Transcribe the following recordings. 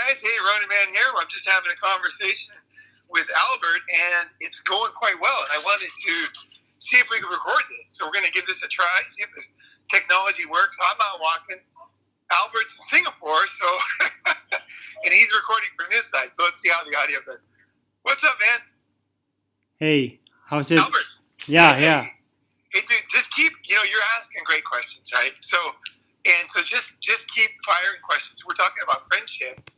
guys. Hey, Ronin Man here. I'm just having a conversation with Albert, and it's going quite well. And I wanted to see if we could record this. So we're going to give this a try, see if this technology works. I'm not walking. Albert's in Singapore, so and he's recording from his side. So let's see how the audio goes. What's up, man? Hey, how's it? Albert. Yeah. Hey, dude, just keep. You're asking great questions, right? So just keep firing questions. We're talking about friendship,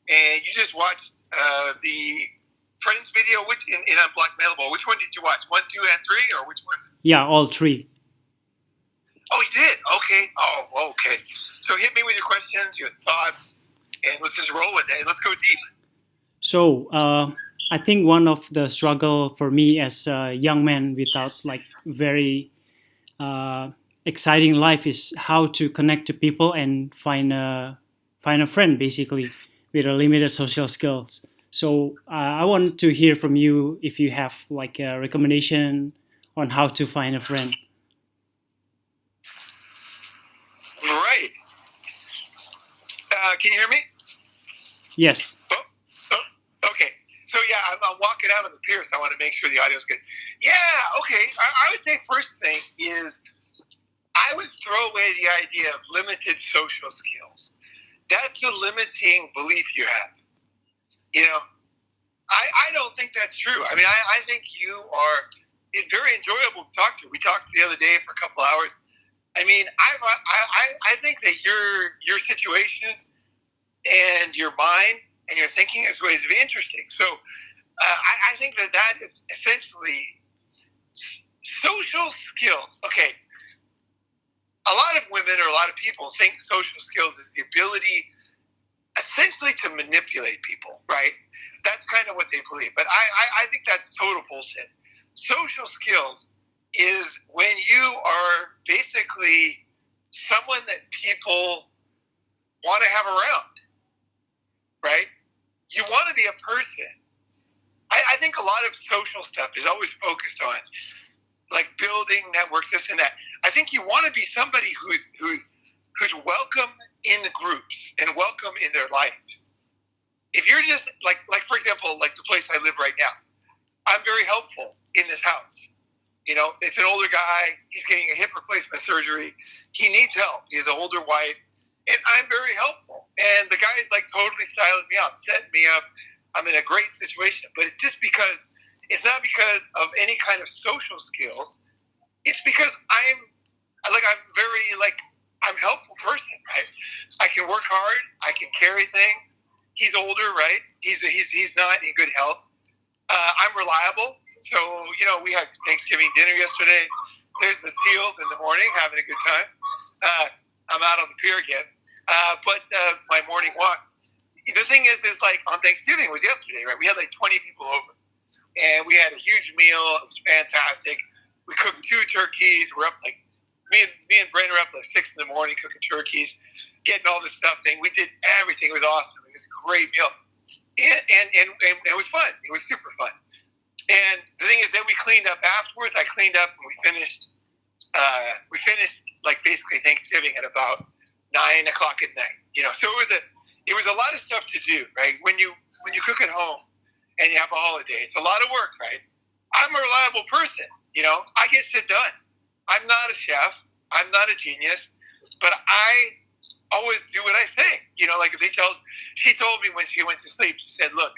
and you just watched the Friends video, which in Unblackmailable. Which one did you watch? 1, 2, and 3, or which ones? Yeah, all three. Oh, you did? Okay. Oh, okay. So hit me with your questions, your thoughts, and let's just roll with it. Let's go deep. So, I think one of the struggle for me as a young man without like very exciting life is how to connect to people and find a friend basically with a limited social skills. So I want to hear from you if you have like a recommendation on how to find a friend. Right. Can you hear me? Yes. Okay. So yeah, I'm walking out on the pier, so I want to make sure the audio's good. Yeah. Okay. I would say first thing is I would throw away the idea of limited social skills. That's a limiting belief you have. I don't think that's true. I mean, I think you are very enjoyable to talk to. We talked the other day for a couple hours. I mean, I think that your situation and your mind and your thinking is very interesting. So I think that is essentially social skills. Okay. A lot of women or a lot of people think social skills is the ability essentially to manipulate people, right? That's kind of what they believe. But I think that's total bullshit. Social skills is when you are basically someone that people want to have around, right? You want to be a person. I think a lot of social stuff is always focused on like building networks, this and that. I think you want to be somebody who's welcome in the groups and welcome in their life. If you're just like for example, like the place I live right now, I'm very helpful in this house. It's an older guy. He's getting a hip replacement surgery. He needs help. He has an older wife, and I'm very helpful. And the guy is like totally styling me out, setting me up. I'm in a great situation, but it's not because of any kind of social skills. It's because I'm a helpful person, right? I can work hard. I can carry things. He's older, right? He's not in good health. I'm reliable. So, we had Thanksgiving dinner yesterday. There's the seals in the morning, having a good time. I'm out on the pier again. But my morning walk. The thing is like on Thanksgiving was yesterday, right? We had like 20 people over. And we had a huge meal. It was fantastic. We cooked 2 turkeys. We're up like, me and Brent are up like 6 in the morning cooking turkeys, getting all this stuff in. We did everything. It was awesome. It was a great meal. And it was fun. It was super fun. And the thing is that we cleaned up afterwards. I cleaned up and we finished like basically Thanksgiving at about 9 o'clock at night. So it was a lot of stuff to do, right? When you cook at home and you have a holiday, it's a lot of work, right? I'm a reliable person. I get shit done. I'm not a chef. I'm not a genius, but I always do what I say. Like if she told me when she went to sleep, she said, look,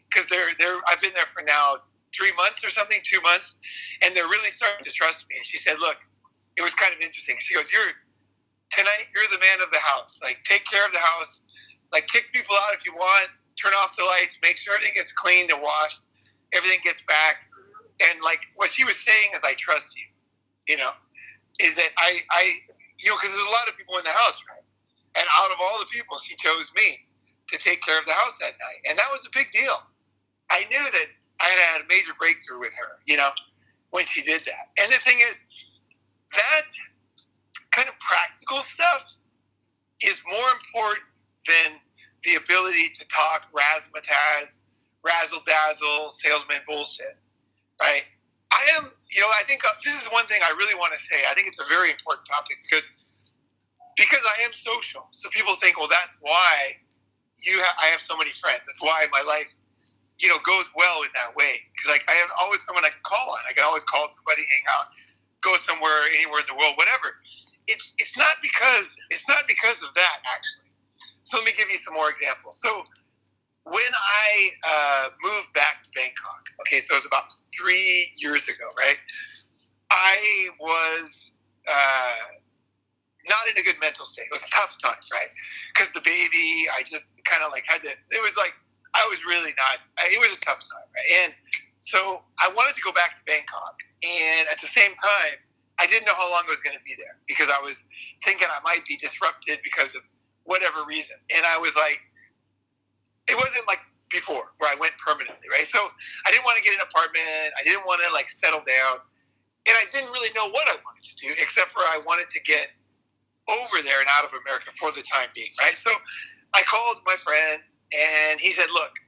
because I've been there for now 3 months or something, 2 months, and they're really starting to trust me. And she said, look, it was kind of interesting. She goes, tonight you're the man of the house. Like, take care of the house. Like, kick people out if you want. Turn off the lights. Make sure everything gets cleaned and washed. Everything gets back. And, like, what she was saying is, I trust you, is that because there's a lot of people in the house, right? And out of all the people, she chose me to take care of the house that night. And that was a big deal. I knew that I had a major breakthrough with her, when she did that. And the thing is, that kind of practical stuff is more important than the ability to talk razzmatazz, razzle-dazzle, salesman bullshit, right? I think this is one thing I really want to say. I think it's a very important topic because I am social. So people think, well, that's why I have so many friends. That's why my life, goes well in that way. Because like I have always someone I can call on. I can always call somebody, hang out, go somewhere, anywhere in the world, whatever. It's not because of that actually. So let me give you some more examples. So when I moved back to Bangkok, okay, so it was about 3 years ago, right? I was not in a good mental state. It was a tough time, right? Because the baby, I just kind of like had to. It was like I was really not. It was a tough time, right? And so I wanted to go back to Bangkok, and at the same time, I didn't know how long I was going to be there because I was thinking I might be disrupted because of whatever reason. And I was like, it wasn't like before where I went permanently, right? So I didn't want to get an apartment. I didn't want to like settle down. And I didn't really know what I wanted to do, except for I wanted to get over there and out of America for the time being, right? So I called my friend and he said, look,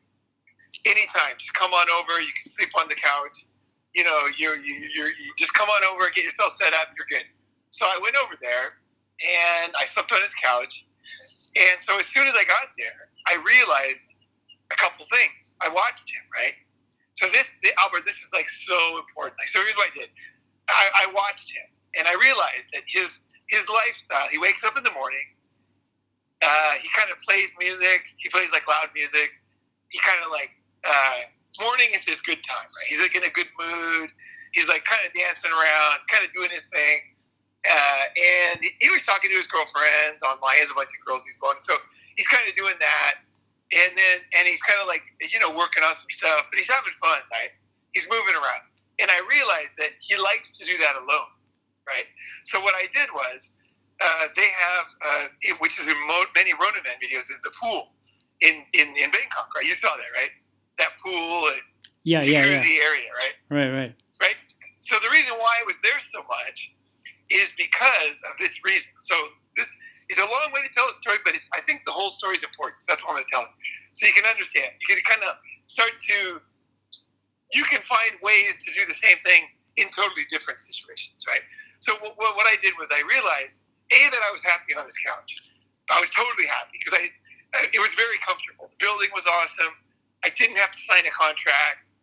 anytime, just come on over. You can sleep on the couch. You just come on over and get yourself set up. You're good. So I went over there and I slept on his couch. And so as soon as I got there, I realized a couple things. I watched him, right? So Albert, this is like so important. Like, so here's what I did. I watched him and I realized that his lifestyle, he wakes up in the morning, he kind of plays music. He plays like loud music. He kind of like, morning is his good time, right? He's like in a good mood. He's like kind of dancing around, kind of doing his thing. And he was talking to his girlfriends online. He has a bunch of girls he's going. So he's kind of doing that. And he's kind of like, working on some stuff, but he's having fun, right? He's moving around. And I realized that he likes to do that alone, right? So what I did was, they have, which is in many Ronin videos, is the pool in Bangkok, right? You saw that, right? That pool and jacuzzi area, right? Right. So the reason why I was there so much is because of this reason. So this is a long way to tell a story, but I think the whole story is important. So that's what I'm going to tell you. So you can understand. You can kind of you can find ways to do the same thing in totally different situations, right? So what I did was I realized, that I was happy on his couch. I was totally happy because it was very comfortable. The building was awesome. I didn't have to sign a contract.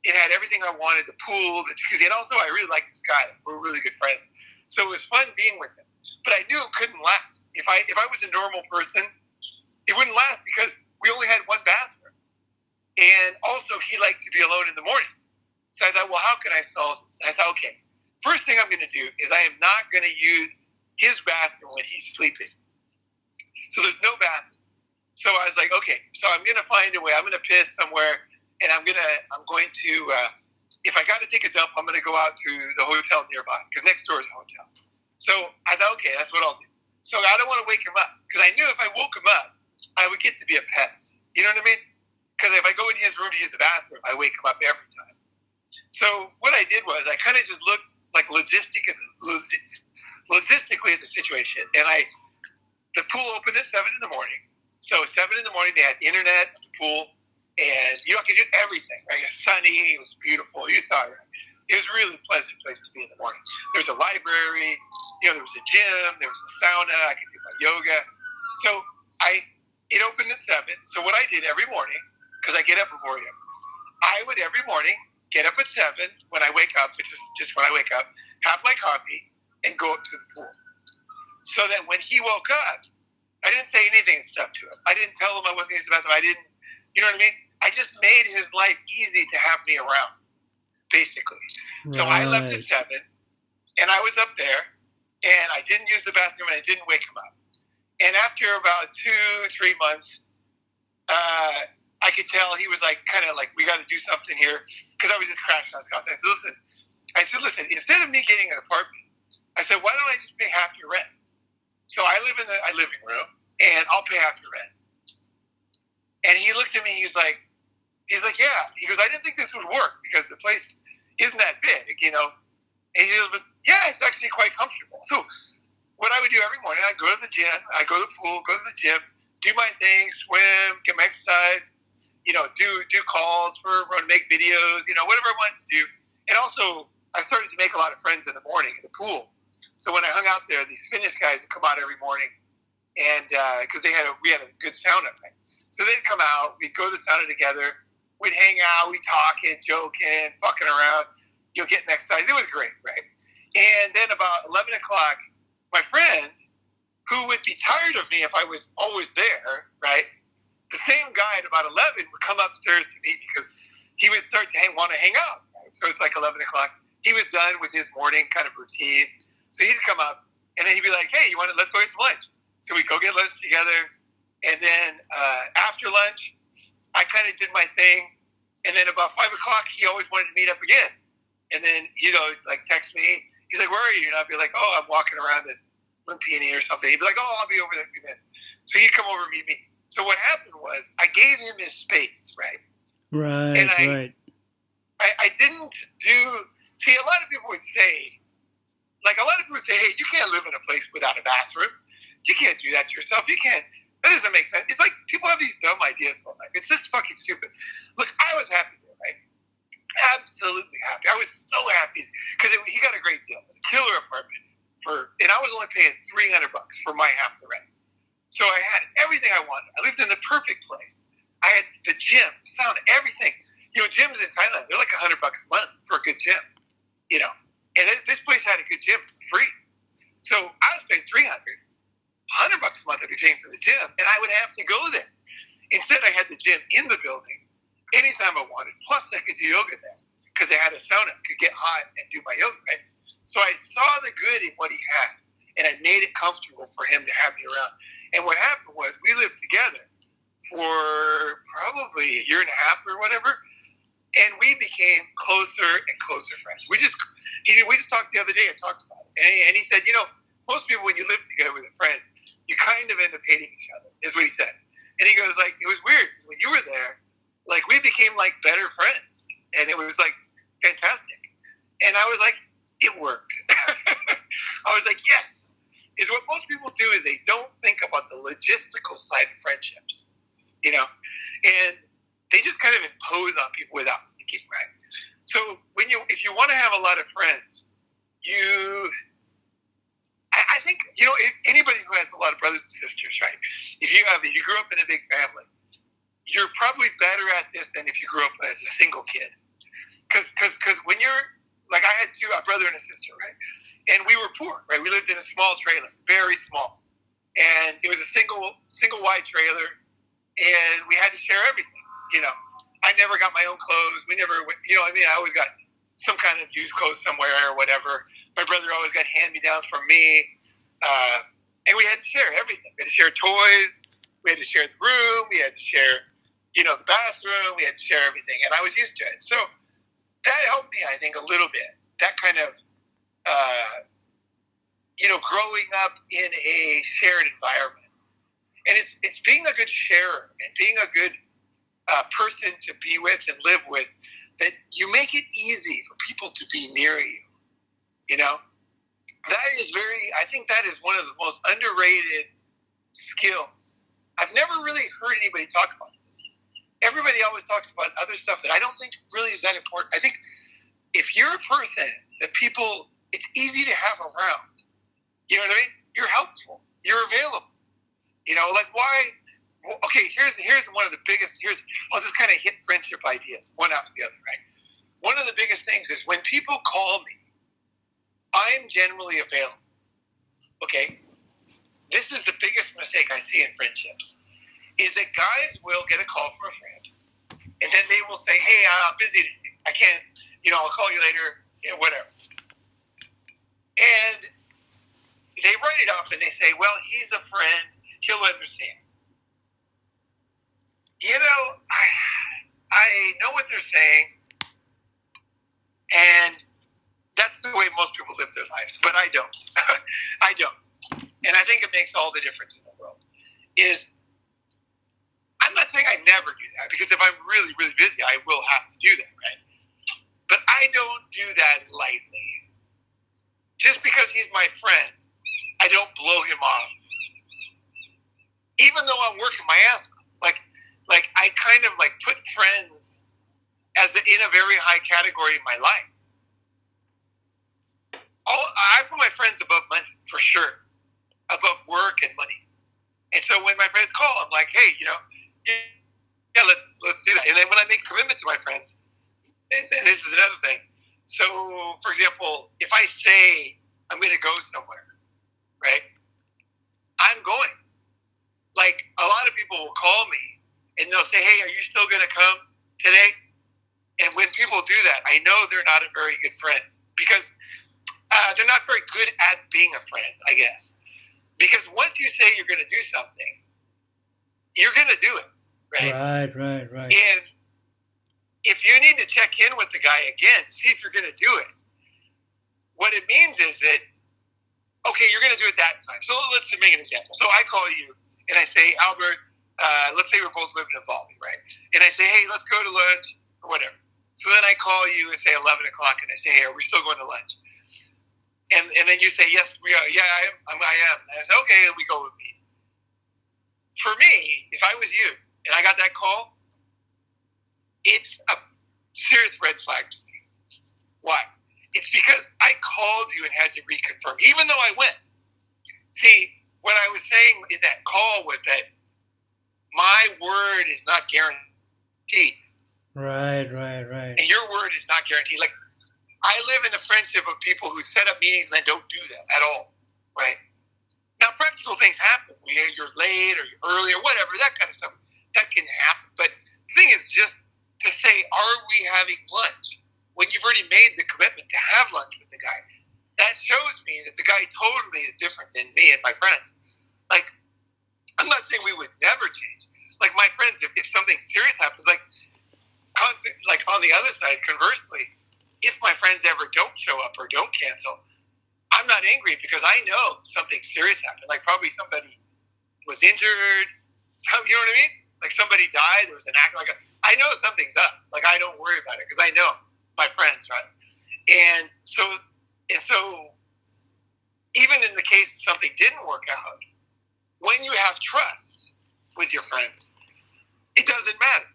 It had everything I wanted, the pool, the jacuzzi, and also I really liked this guy. We're really good friends. So it was fun being with him. But I knew it couldn't last. If I was a normal person, it wouldn't last because we only had one bathroom. And also he liked to be alone in the morning. So I thought, well, how can I solve this? And I thought, okay, first thing I'm going to do is I am not going to use his bathroom when he's sleeping. So there's no bathroom. So I was like, okay, so I'm going to find a way. I'm going to piss somewhere, and I'm going to, if I got to take a dump, I'm going to go out to the hotel nearby because next door is a hotel. So I thought, okay, that's what I'll do. So I don't want to wake him up because I knew if I woke him up, I would get to be a pest. You know what I mean? Because if I go in his room to use the bathroom, I wake him up every time. So what I did was I kind of just looked like logistically at the situation, and the pool opened at 7 in the morning. So at 7 in the morning, they had internet at the pool, and I could do everything. Right? It was sunny, it was beautiful. You saw it. Right? It was a really pleasant place to be in the morning. There was a library, there was a gym, there was a sauna. I could do my yoga. So it opened at 7. So what I did every morning, because I get up before him, I would every morning get up at 7 when I wake up, which is just when I wake up, have my coffee, and go up to the pool. So that when he woke up, I didn't say anything and stuff to him. I didn't tell him I wasn't going to use the bathroom. I didn't, you know what I mean? I just made his life easy to have me around, basically. Right. So I left at 7, and I was up there, and I didn't use the bathroom, and I didn't wake him up. And after about 2-3 months, I could tell he was like, kind of like, we got to do something here, because I was just crashing on his house. I said, listen, instead of me getting an apartment, I said, why don't I just pay half your rent? So I live in the living room, and I'll pay half your rent. And he looked at me, he's like, yeah. He goes, I didn't think this would work because the place isn't that big, And he goes, but yeah, it's actually quite comfortable. So what I would do every morning, I'd go to the gym, I'd go to the pool, go to the gym, do my thing, swim, get my exercise, do calls make videos, whatever I wanted to do. And also, I started to make a lot of friends in the morning in the pool. So when I hung out there, these Finnish guys would come out every morning and because we had a good sauna, right? So they'd come out, we'd go to the sauna together, we'd hang out, we'd talking, joking, fucking around, getting exercise. It was great, right? And then about 11 o'clock, my friend, who would be tired of me if I was always there, right? The same guy at about 11 would come upstairs to me because he would start to want to hang out. Right? So it's like 11 o'clock. He was done with his morning kind of routine. So he'd come up, and then he'd be like, hey, let's go get some lunch. So we'd go get lunch together. And then after lunch, I kind of did my thing. And then about 5 o'clock, he always wanted to meet up again. And then he'd always like text me. He's like, where are you? And I'd be like, oh, I'm walking around at Lumpini or something. He'd be like, oh, I'll be over there in a few minutes. So he'd come over and meet me. So what happened was I gave him his space, right? Right, and right. I didn't do... See, a lot of people would say, hey, you can't live in a place without a bathroom. You can't do that to yourself. You can't. That doesn't make sense. It's like people have these dumb ideas about life. It's just fucking stupid. Look, I was happy there, right? Absolutely happy. I was so happy because he got a great deal. It was a killer apartment and I was only paying $300 for my half the rent. So I had everything I wanted. I lived in the perfect place. I had the gym, the sauna, everything. Gyms in Thailand, they're like $100 a month for a good gym. And this place had a good gym for free. So I was paying $100 a month I'd be paying for the gym, and I would have to go there. Instead, I had the gym in the building anytime I wanted. Plus, I could do yoga there because they had a sauna. I could get hot and do my yoga, right? So I saw the good in what he had, and I made it comfortable for him to have me around. And what happened was we lived together for probably a year and a half or whatever, and we became closer and closer friends. We just talked the other day and talked about it. And he said, most people, when you live together with a friend, you kind of end up hating each other, is what he said. And he goes, like, it was weird because when you were there, like, we became like better friends. And it was like fantastic. And I was like, it worked. I was like, yes. Is what most people do is they don't think about the logistical side of friendships, and they just kind of impose on people without thinking, right? So if you want to have a lot of friends, I think, anybody who has a lot of brothers and sisters, right? If you grew up in a big family, you're probably better at this than if you grew up as a single kid. Because when you're, like, I had a brother and a sister, right? And we were poor, right? We lived in a small trailer, very small. And it was a single wide trailer, and we had to share everything, I never got my own clothes. We never, I always got some kind of used clothes somewhere or whatever. My brother always got hand-me-downs from me. And we had to share everything. We had to share toys. We had to share the room. We had to share, the bathroom. We had to share everything. And I was used to it. So that helped me, I think, a little bit. That kind of, growing up in a shared environment. And it's being a good sharer and being a good person to be with and live with, that you make it easy for people to be near you. That is I think that is one of the most underrated skills. I've never really heard anybody talk about this. Everybody always talks about other stuff that I don't think really is that important. I think if you're a person that it's easy to have around, you know what I mean? You're helpful. You're available. Like why? Well, okay, here's one of the biggest. I'll just kind of hit friendship ideas one after the other, right? One of the biggest things is when people call me, I'm generally available. Okay, this is the biggest mistake I see in friendships. Is that guys will get a call from a friend, and then they will say, "Hey, I'm busy today. I can't. I'll call you later. Whatever." And they write it off, and they say, "Well, he's a friend. He'll understand." I know what they're saying, and that's the way most people live their lives, but I don't. I don't. And I think it makes all the difference in the world. I'm not saying I never do that, because if I'm really, really busy, I will have to do that, right? But I don't do that lightly. Just because he's my friend, I don't blow him off. Even though I'm working my ass off. Like I kind of like put friends in a very high category in my life. I put my friends above money, for sure. Above work and money. And so when my friends call, I'm like, hey, yeah, let's do that. And then when I make a commitment to my friends, and this is another thing. So, for example, if I say I'm going to go somewhere, right? I'm going. Like, a lot of people will call me and they'll say, hey, are you still going to come today? And when people do that, I know they're not a very good friend because they're not very good at being a friend, I guess. Because once you say you're going to do something, you're going to do it, right? Right. And if you need to check in with the guy again, see if you're going to do it, what it means is that, okay, you're going to do it that time. So let's make an example. So I call you and I say, Albert, let's say we're both living in Bali, right? And I say, hey, let's go to lunch or whatever. So then I call you and say 11 o'clock and I say, hey, are we still going to lunch? And then you say, yes, we are. Yeah, I am. And I say, okay, and we go with me. For me, if I was you and I got that call, it's a serious red flag to me. Why? It's because I called you and had to reconfirm, even though I went. See, what I was saying in that call was that my word is not guaranteed. Right. And your word is not guaranteed. Like, I live in a friendship of people who set up meetings and then don't do that at all, right? Now, practical things happen. You're late or you're early or whatever, that kind of stuff. That can happen. But the thing is just to say, are we having lunch? When you've already made the commitment to have lunch with the guy, that shows me that the guy totally is different than me and my friends. Like, I'm not saying we would never change. Like, my friends, if something serious happens, like on the other side, conversely, if my friends ever don't show up or don't cancel, I'm not angry because I know something serious happened. Like, probably somebody was injured. You know what I mean? Like, somebody died. There was an act. I know something's up. Like, I don't worry about it because I know my friends, right? And so, even in the case something didn't work out, when you have trust with your friends, it doesn't matter.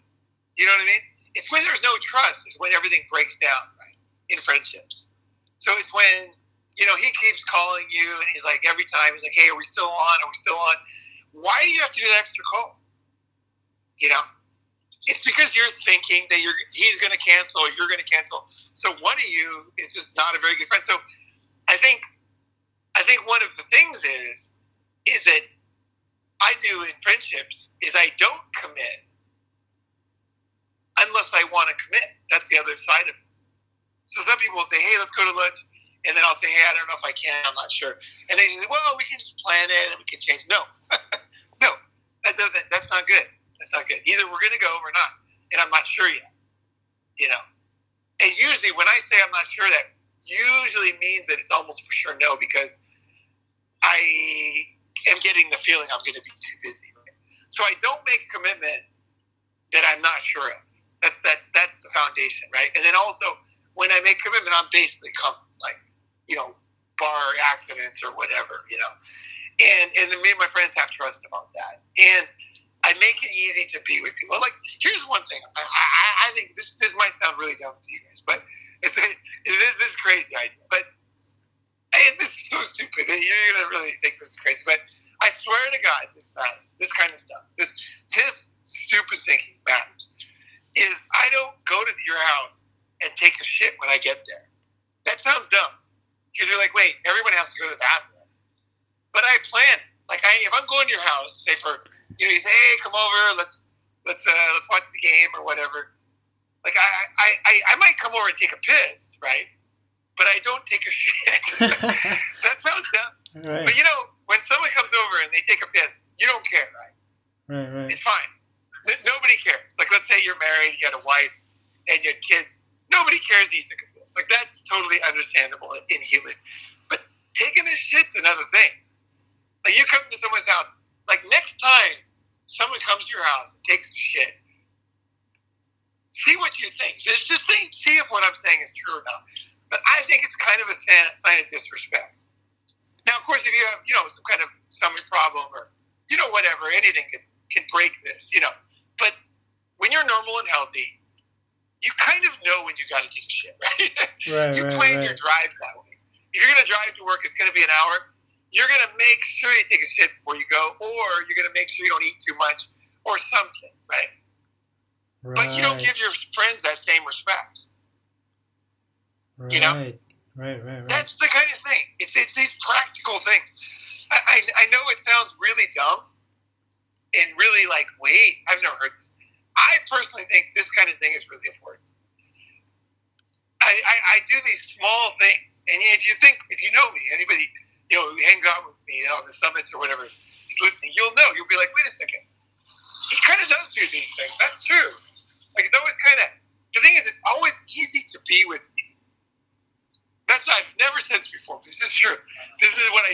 You know what I mean? It's when there's no trust is when everything breaks down, right? In friendships. So it's when, he keeps calling you and he's like, every time he's like, hey, are we still on? Are we still on? Why do you have to do the extra call? It's because you're thinking that he's going to cancel or you're going to cancel. So one of you is just not a very good friend. So I think one of the things is that I do in friendships is I don't commit unless I want to commit. That's the other side of it. So some people will say, hey, let's go to lunch. And then I'll say, hey, I don't know if I can. I'm not sure. And they say, well, we can just plan it and we can change. No, no, that's not good. That's not good. Either we're going to go or not. And I'm not sure yet, And usually when I say I'm not sure, that usually means that it's almost for sure no, because I am getting the feeling I'm going to be too busy. Right? So I don't make a commitment that I'm not sure of. That's the foundation, right? And then also when I make commitment, I'm basically bar accidents or whatever, And then me and my friends have trust about that. And I make it easy to be with people. Like, here's one thing. I think this might sound really dumb to you guys, but this is crazy idea. But this is so stupid. You're gonna really think this is crazy, but I swear to God, this matters. This kind of stuff. This stupid thinking matters. Is I don't go to your house and take a shit when I get there. That sounds dumb. Because you're like, wait, everyone has to go to the bathroom. But I plan. Like, if I'm going to your house, say you say, hey, come over, let's watch the game or whatever. Like, I might come over and take a piss, right? But I don't take a shit. That sounds dumb. Right. But when someone comes over and they take a piss, you don't care, right? Right. It's fine. Nobody cares. Like, let's say you're married, you had a wife, and you had kids. Nobody cares that you took a piss. Like, that's totally understandable and human. But taking a shit's another thing. Like, you come to someone's house. Like, next time someone comes to your house and takes a shit, see what you think. See if what I'm saying is true or not. But I think it's kind of a sign of disrespect. Now, of course, if you have, some kind of stomach problem or, whatever, anything can break this, But when you're normal and healthy, you kind of know when you got to take a shit, right? You plan your drives that way. If you're going to drive to work, it's going to be an hour. you're going to make sure you take a shit before you go, or you're going to make sure you don't eat too much or something, right? But you don't give your friends that same respect. Right. You know? Right. That's the kind of thing. It's these practical things. I know it sounds really dumb and really like, wait, I've never heard this. I personally think this kind of thing is really important. I do these small things, and if you know me, anybody who hangs out with me on the summits or whatever is listening, you'll be like, wait a second, he kind of does do these things. That's true. Like, it's always kind of, the thing is, it's always easy to be with me. That's what I've never said this before, but this is true. This is what I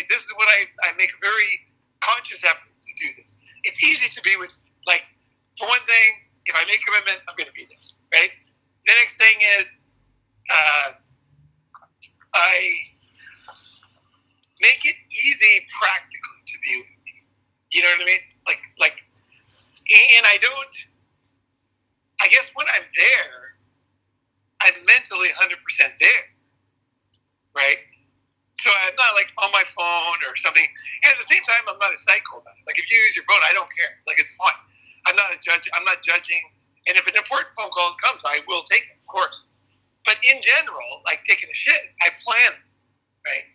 make a very conscious effort to do this. It's easy to be with, like, for one thing, if I make a commitment, I'm going to be there, right? The next thing is, I make it easy practically to be with me. You know what I mean? Like, and I guess when I'm there, I'm mentally 100% there, right? So I'm not like on my phone or something. And at the same time, I'm not a psycho about it. Like, if you use your phone, I don't care. Like, it's fine. I'm not a judge. I'm not judging. And if an important phone call comes, I will take it, of course. But in general, like taking a shit, I plan it, right?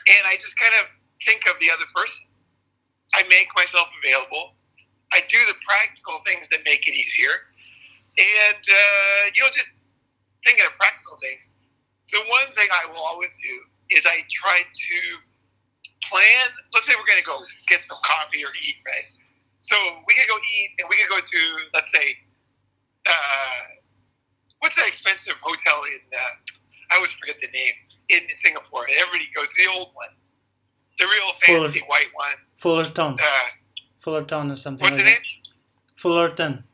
And I just kind of think of the other person. I make myself available. I do the practical things that make it easier. And, just thinking of practical things, the one thing I will always do is I try to plan. Let's say we're going to go get some coffee or eat, right? So we can go eat, and we can go to, let's say, what's that expensive hotel in, I always forget the name, in Singapore. Everybody goes to the old one. The real fancy white one. Fullerton. Fullerton or something. What's the name? Fullerton.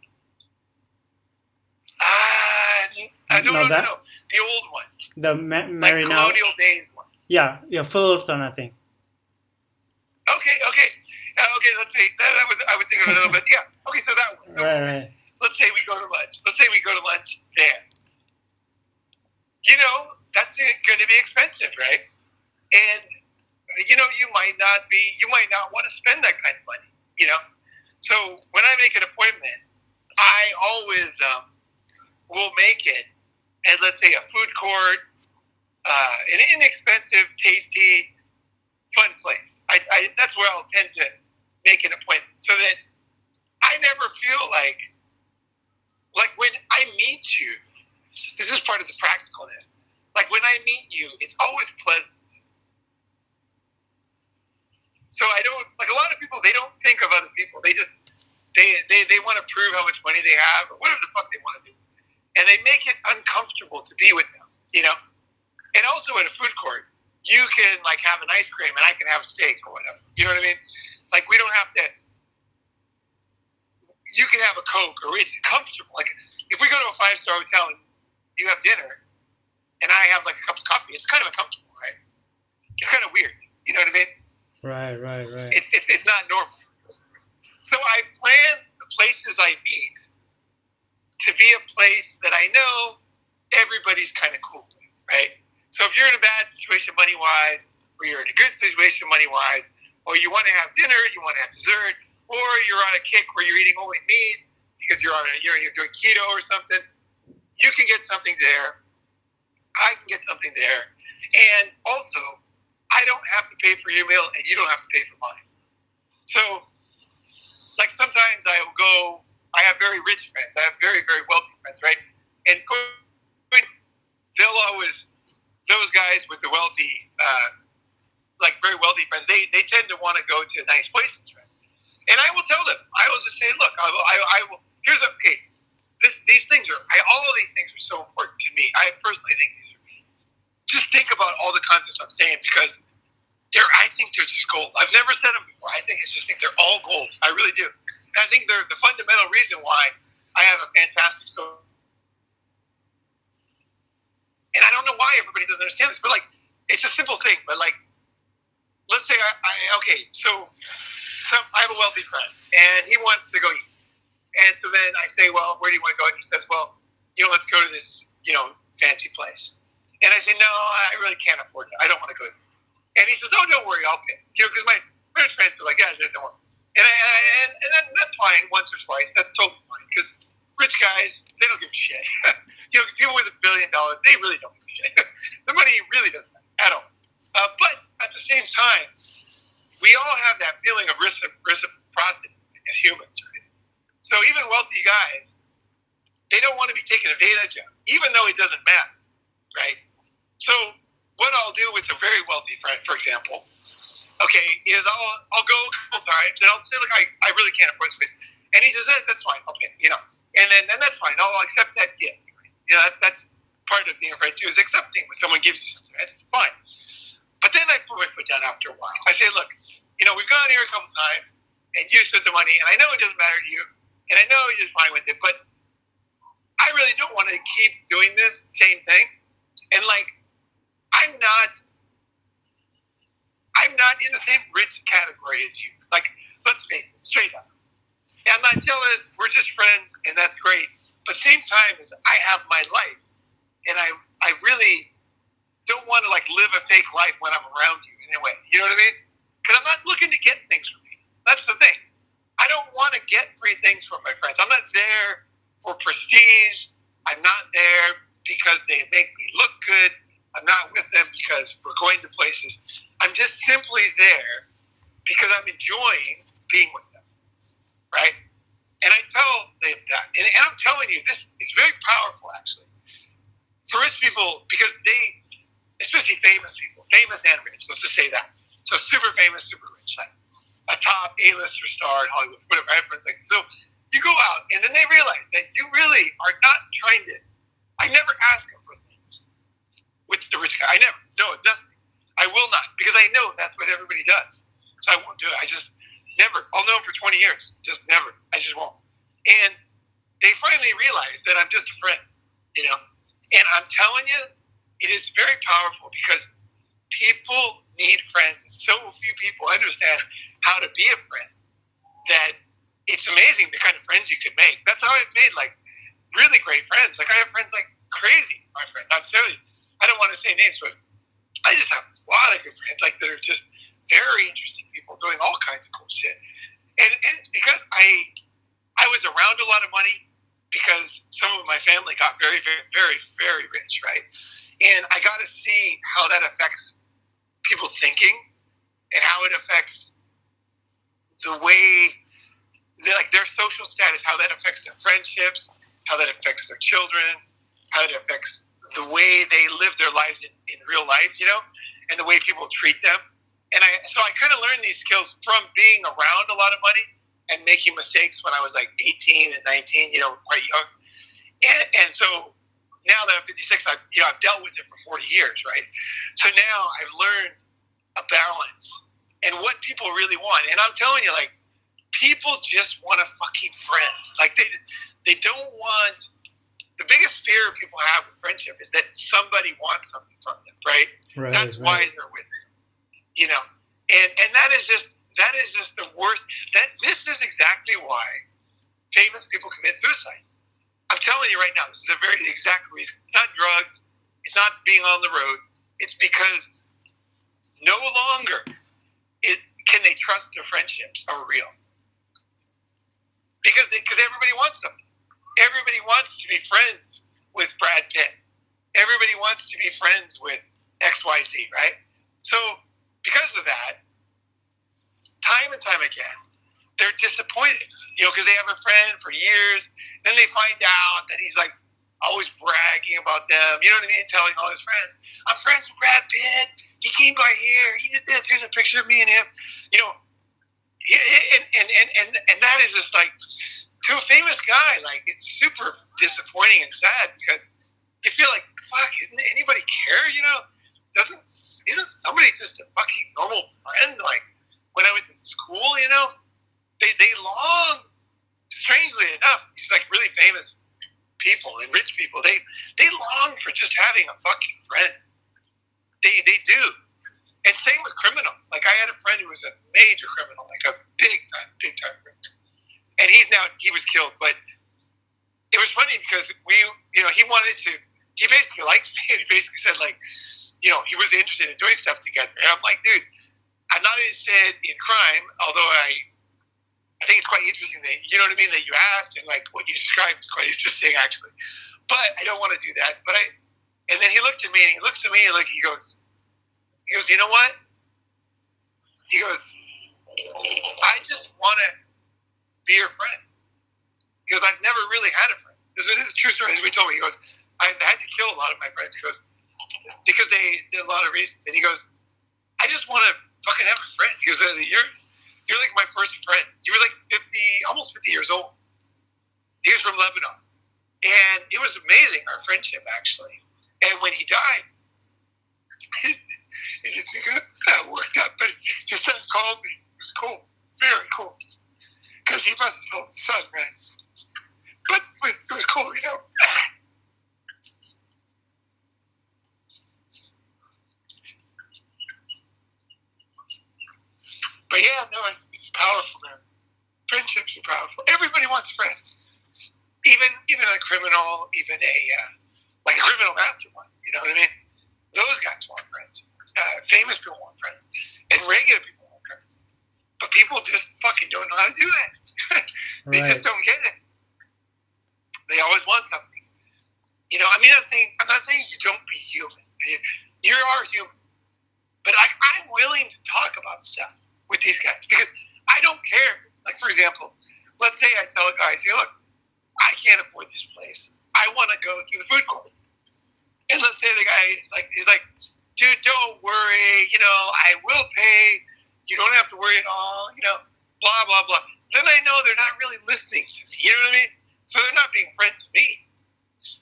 No. The old one. The like colonial days one. Yeah, Fullerton, I think. Okay. Let's see. I was thinking of a little bit. Yeah. Okay, so that one. So right. Let's say we go to lunch. There. That's going to be expensive, right? And you might not want to spend that kind of money. So when I make an appointment, I always will make it at, let's say, a food court, an inexpensive, tasty, fun place. That's where I'll tend to make an appointment, so that I never feel like when I meet you. This is part of the practicalness. Like, when I meet you, it's always pleasant. So I don't, like, a lot of people, they don't think of other people. They just, they want to prove how much money they have or whatever the fuck they want to do. And they make it uncomfortable to be with them, And also at a food court, you can, like, have an ice cream and I can have a steak or whatever. You know what I mean? Like, we don't have to, you can have a Coke, or it's comfortable. Like, if we go to a 5-star hotel and you have dinner and I have, like, a cup of coffee, it's kind of uncomfortable, right? It's kind of weird. You know what I mean? Right. It's not normal. So I plan the places I meet to be a place that I know everybody's kind of cool with, right? So if you're in a bad situation money-wise, or you're in a good situation money-wise, or you want to have dinner, you want to have dessert, or you're on a kick where you're eating only meat because you're doing keto or something, you can get something there. I can get something there. And also, I don't have to pay for your meal, and you don't have to pay for mine. So, like, sometimes I have very rich friends. I have very, very wealthy friends, right? And they'll always, those guys with the wealthy, very wealthy friends, they tend to want to go to nice places, right? And I will tell them, I will just say, look, I will, these things are, all of these things are so important to me. I personally think these are, just think about all the concepts I'm saying, because I think they're just gold. I've never said them before. I just think they're all gold. I really do. And I think they're the fundamental reason why I have a fantastic story. And I don't know why everybody doesn't understand this, but, like, it's a simple thing. But, like, let's say so I have a wealthy friend, and he wants to go eat. And so then I say, well, where do you want to go? And he says, well, let's go to this, fancy place. And I say, no, I really can't afford it. I don't want to go there. And he says, "Oh, don't worry, I'll pay." Because my rich friends are like, "Yeah, don't worry." And that's fine once or twice. That's totally fine because rich guys, they don't give a shit. People with $1 billion, they really don't give a shit. The money really doesn't matter at all. But at the same time, we all have that feeling of reciprocity as humans, right? So even wealthy guys, they don't want to be taken advantage of, even though it doesn't matter, right? So what I'll do with a very wealthy friend, for example, is I'll go a couple times and I'll say, look, I really can't afford space. And he says, that's fine, I'll pay, and that's fine, I'll accept that gift. That's part of being a friend too, is accepting when someone gives you something. That's fine. But then I put my foot down after a while. I say, look, we've gone here a couple times and you spent the money and I know it doesn't matter to you and I know you're fine with it, but I really don't want to keep doing this same thing. And I'm not in the same rich category as you. Let's face it, straight up. And I'm not jealous. We're just friends, and that's great. But at the same time, I have my life, and I really don't want to live a fake life when I'm around you in a way. You know what I mean? Because I'm not looking to get things from you. That's the thing. I don't want to get free things from my friends. I'm not there for prestige. I'm not there because they make me look good. I'm not with them because we're going to places. I'm just simply there because I'm enjoying being with them, right? And I tell them that. And I'm telling you, this is very powerful, actually. For rich people, because especially famous people, famous and rich, let's just say that. So super famous, super rich, like a top A-lister star in Hollywood, whatever. I have friends like, so you go out, and then they realize that you really are not trying to. I never ask them for things with the rich guy. I never. No, nothing. I will not, because I know that's what everybody does. So I won't do it. I just never. I'll know them for 20 years. Just never. I just won't. And they finally realize that I'm just a friend, And I'm telling you, it is very powerful because people need friends. And so few people understand how to be a friend that it's amazing the kind of friends you could make. That's how I've made really great friends. I have friends like crazy, my friend. I'm telling you, I don't want to say names, but I just have a lot of good friends that are just very interesting people doing all kinds of cool shit. And it's because I was around a lot of money because some of my family got very, very, very, very rich, right? And I got to see how that affects people's thinking and how it affects the way, their social status, how that affects their friendships, how that affects their children, how it affects the way they live their lives in real life, and the way people treat them. And so I kind of learned these skills from being around a lot of money and making mistakes when I was 18 and 19, quite young. And so now that I'm 56, I've dealt with it for 40 years, right? So now I've learned a balance and what people really want. And I'm telling you, people just want a fucking friend. They don't want. The biggest fear people have with friendship is that somebody wants something from them, right? That's why they're with them, And that is just the worst. This is exactly why famous people commit suicide. I'm telling you right now, this is the exact reason. It's not drugs. It's not being on the road. It's because no longer can they trust their friendships are real. Because everybody wants them. Everybody wants to be friends with Brad Pitt. Everybody wants to be friends with XYZ, right? So because of that, time and time again, they're disappointed, because they have a friend for years. Then they find out that he's always bragging about them, you know what I mean? Telling all his friends, I'm friends with Brad Pitt. He came by here. He did this. Here's a picture of me and him. And that is just to a famous guy, it's super disappointing and sad because you feel fuck, isn't anybody care? Isn't somebody just a fucking normal friend? When I was in school, they long, strangely enough, these really famous people and rich people, they long for just having a fucking friend. They do. And same with criminals. I had a friend who was a major criminal, a big time criminal. And he was killed, but it was funny because he basically likes me. He basically said he was interested in doing stuff together. And I'm like, dude, I'm not interested in crime, although I think it's quite interesting that, you know what I mean, that you asked, and like what you described is quite interesting actually. But I don't want to do that. And then he looked at me and he looks at me and he goes, you know what? He goes, I just want to be your friend. He goes, I've never really had a friend. This is a true story. As we told me, he goes, I've had to kill a lot of my friends. He goes, because they did a lot of reasons. And he goes, I just want to fucking have a friend. He goes, you're like my first friend. He was like 50, almost 50 years old. He was from Lebanon. And it was amazing, our friendship, actually. And when he died, it just got worked up. But his son called me. It was cool. Very cool. Because he must have told his son, right? But it was cool, But yeah, no, it's powerful, man. Friendships are powerful. Everybody wants a friend. Even a criminal, even a criminal mastermind. You know what I mean? Those guys want friends. Famous people want friends, and regular people want friends. But people just fucking don't know how to do that. They just don't get it. They always want something. I'm not saying you don't be human. You are human. But I'm willing to talk about stuff with these guys because I don't care. Like, for example, let's say I tell a guy, look, I can't afford this place. I want to go to the food court. And let's say the guy he's like, dude, don't worry. I will pay. You don't have to worry at all. Blah, blah, blah. Then I know they're not really listening to me. You know what I mean? So they're not being friends to me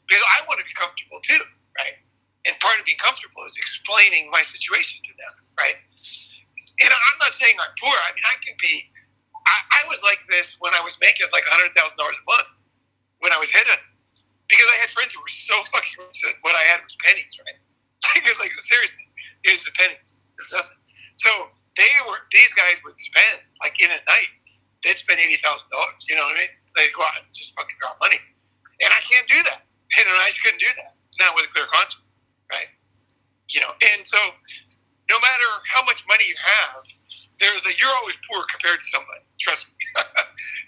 because I want to be comfortable too, right? And part of being comfortable is explaining my situation to them, right? And I'm not saying I'm poor. I mean, I was like this when I was making like $100,000 a month when I was heading, because I had friends who were so fucking rich that what I had was pennies, right? like seriously, it was the pennies. It's nothing. So these guys would spend like in a night, they'd spend $80,000. You know what I mean? They'd go out and just fucking drop money, and I can't do that. And I just couldn't do that. Not with a clear conscience, right? And so no matter how much money you have, you're always poor compared to somebody. Trust me.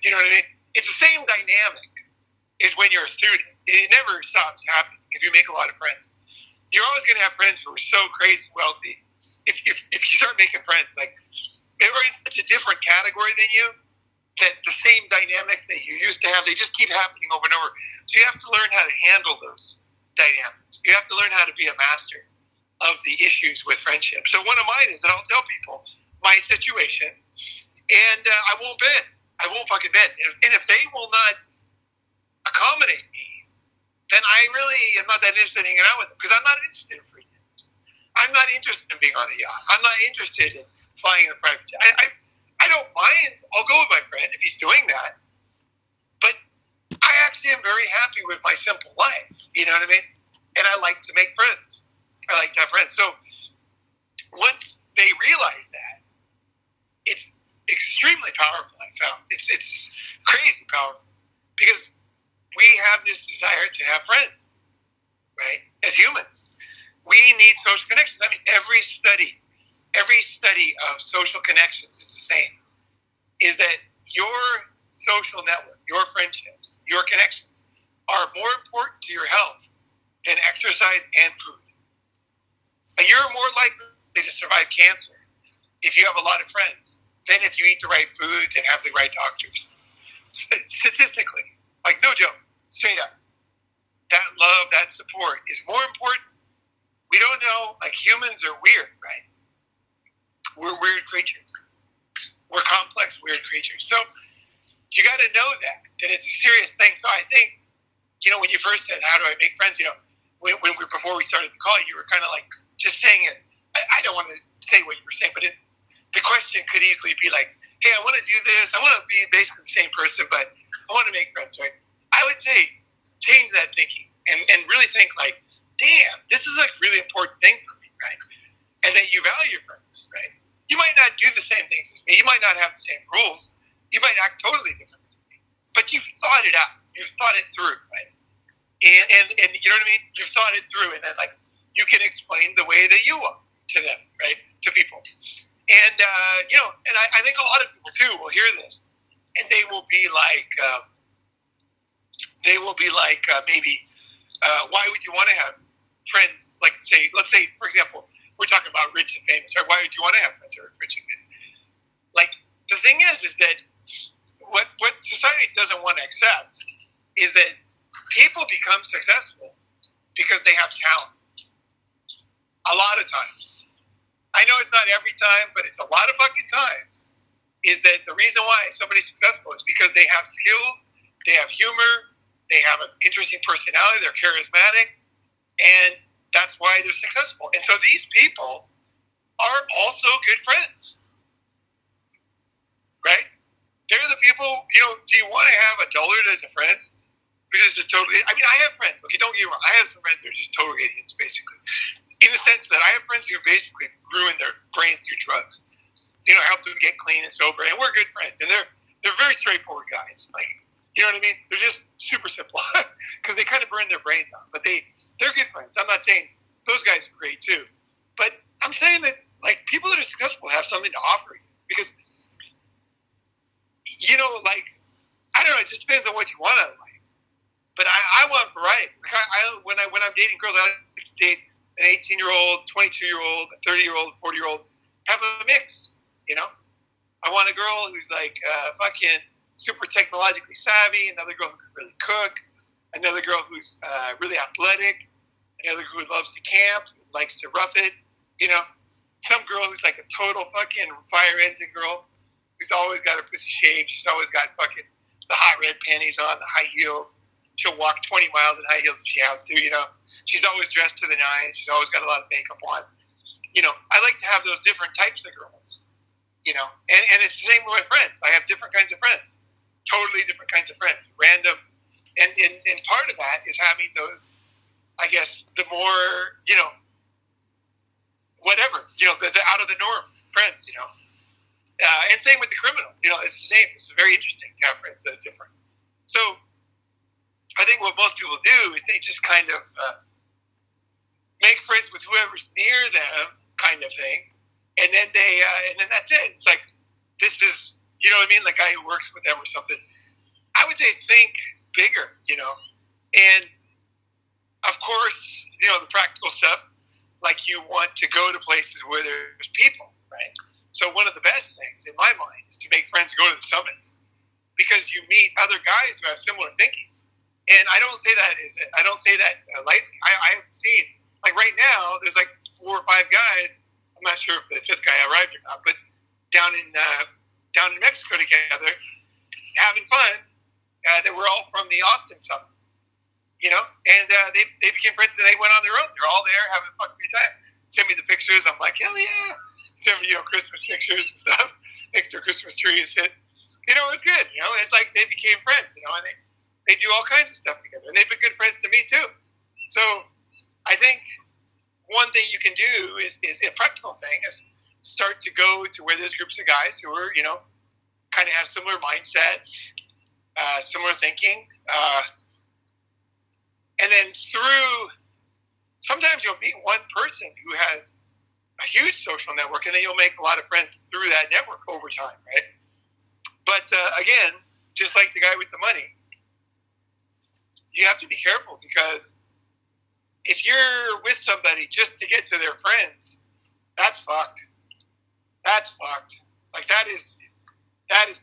You know what I mean? It's the same dynamic as when you're a student. It never stops happening if you make a lot of friends. You're always going to have friends who are so crazy wealthy. If you start making friends, like they're in such a different category than you, that the same dynamics that you used to have, they just keep happening over and over. So you have to learn how to handle those dynamics. You have to learn how to be a master of the issues with friendship. So one of mine is that I'll tell people my situation, and I won't bend. I won't fucking bend. And if they will not accommodate me, then I really am not that interested in hanging out with them, because I'm not interested in free dinners. I'm not interested in being on a yacht. I'm not interested in flying in a private jet. I don't mind. I'll go with my friend if he's doing that. But I actually am very happy with my simple life. You know what I mean? And I like to make friends. I like to have friends. So once they realize that, it's extremely powerful, I found. It's crazy powerful. Because we have this desire to have friends, right? As humans. We need social connections. I mean, every study of social connections is the same. Is that your social network, your friendships, your connections are more important to your health than exercise and food. And you're more likely to survive cancer if you have a lot of friends than if you eat the right foods and have the right doctors. Statistically, like no joke, straight up. That love, that support is more important. We don't know, like humans are weird, right? We're weird creatures. We're complex, weird creatures. So you got to know that it's a serious thing. So I think, when you first said, how do I make friends? Before we started the call, you were kind of like just saying it. I don't want to say what you were saying, but the question could easily be like, hey, I want to do this. I want to be basically the same person, but I want to make friends, right? I would say change that thinking and really think like, damn, this is a really important thing for me, right? And that you value your friends, right? You might not do the same things as me. You might not have the same rules. You might act totally different than me. But you've thought it out. You've thought it through, right? And you know what I mean? You've thought it through, and then like you can explain the way that you are to them, right? To people. And, and I think a lot of people too will hear this and they will be like, maybe, why would you want to have friends, like let's say, for example, we're talking about rich and famous, right? Why would you want to have friends who are rich and famous? Like, the thing is that what society doesn't want to accept is that people become successful because they have talent. A lot of times. I know it's not every time, but it's a lot of fucking times, is that the reason why somebody's successful is because they have skills, they have humor, they have an interesting personality, they're charismatic, and that's why they're successful. And so these people are also good friends, right? They're the people, do you want to have a dullard as a friend? Because it's just totally, I have friends, okay, don't get me wrong, I have some friends that are just total idiots, basically. In the sense that I have friends who basically ruin their brains through drugs, help them get clean and sober, and we're good friends, and they're very straightforward guys, like, you know what I mean? They're just super simple, because they kind of burn their brains out, but they're good friends. I'm not saying those guys are great too, but I'm saying that, like, people that are successful have something to offer you, because, I don't know, it just depends on what you want out of life. But I want variety. When I'm dating girls, I like to date an 18-year-old, 22-year-old, a 30-year-old, 40-year-old, have a mix, I want a girl who's like fucking super technologically savvy, another girl who can really cook, another girl who's really athletic, another girl who loves to camp, likes to rough it, some girl who's like a total fucking fire engine girl, who's always got her pussy shaved, she's always got fucking the hot red panties on, the high heels. She'll walk 20 miles in high heels if she has to, She's always dressed to the nines. She's always got a lot of makeup on. I like to have those different types of girls, And it's the same with my friends. I have different kinds of friends. Totally different kinds of friends. Random. And part of that is having those, I guess, the more, whatever, the out of the norm friends, and same with the criminal. It's the same. It's very interesting to have friends that are different. So I think what most people do is they just kind of make friends with whoever's near them, kind of thing, and then and then that's it. It's like, this is, you know what I mean, the guy who works with them or something. I would say think bigger, and of course, the practical stuff, like you want to go to places where there's people, right? So one of the best things in my mind is to make friends go to the summits, because you meet other guys who have similar thinking. And I don't say that lightly. I have seen, like right now, there's like 4 or 5 guys. I'm not sure if the 5th guy arrived or not, but down in Mexico together, having fun. That we're all from the Austin summit, and they became friends and they went on their own. They're all there having a fucking good time. Send me the pictures. I'm like, hell yeah. Send me Christmas pictures and stuff next to a Christmas tree and shit. It was good. It's like they became friends. And they do all kinds of stuff together, and they've been good friends to me too. So I think one thing you can do is a practical thing is start to go to where there's groups of guys who are, kind of have similar mindsets, similar thinking, and then sometimes you'll meet one person who has a huge social network, and then you'll make a lot of friends through that network over time, right? But again, just like the guy with the money, you have to be careful, because if you're with somebody just to get to their friends, that's fucked. That's fucked. Like that is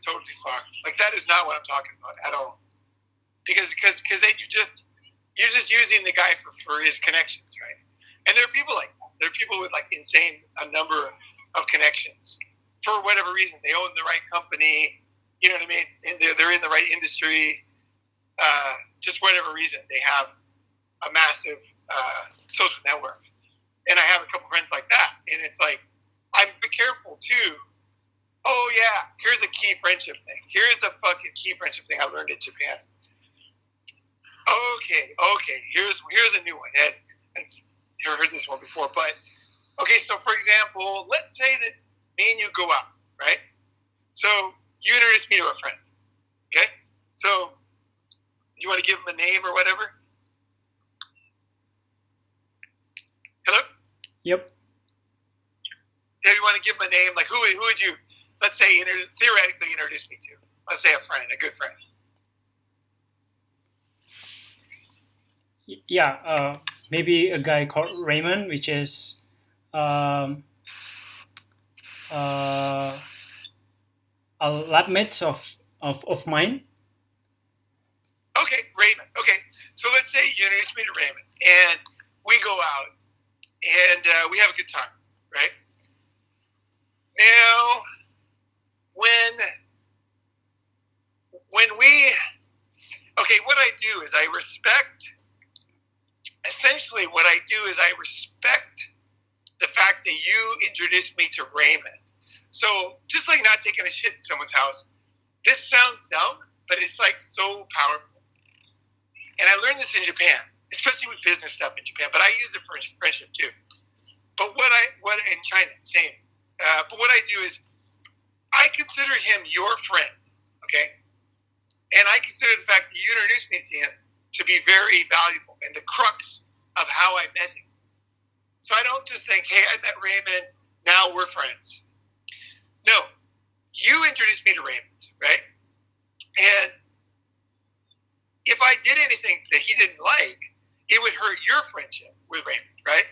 totally fucked. Like that is not what I'm talking about at all. Because then you're just using the guy for his connections, right? And there are people like that. There are people with like a number of connections for whatever reason. They own the right company, you know what I mean? And they're in the right industry. Just whatever reason, they have a massive social network. And I have a couple friends like that. And it's like, I'm be careful too. Oh yeah, here's a key friendship thing. Here's a fucking key friendship thing I learned in Japan. Okay, here's a new one. And I've never heard this one before, but okay, so for example, let's say that me and you go out, right? So you introduce me to a friend, okay? So you want to give him a name or whatever? Hello? Yep. If you want to give him a name, like who would you, let's say, theoretically introduce me to? Let's say a friend, a good friend. Yeah. Maybe a guy called Raymond, which is um, uh, a lab mate of mine. Okay, Raymond. Okay, so let's say you introduce me to Raymond, and we go out, and we have a good time, right? Now, when we, okay, what I do is I respect. Essentially, what I do is I respect the fact that you introduced me to Raymond. So, just like not taking a shit in someone's house, this sounds dumb, but it's like so powerful. And I learned this in Japan, especially with business stuff in Japan, but I use it for friendship too. But what in China, same. But what I do is I consider him your friend, okay? And I consider the fact that you introduced me to him to be very valuable and the crux of how I met him. So I don't just think, hey, I met Raymond, now we're friends. No, you introduced me to Raymond, right? And if I did anything that he didn't like, it would hurt your friendship with Raymond, right?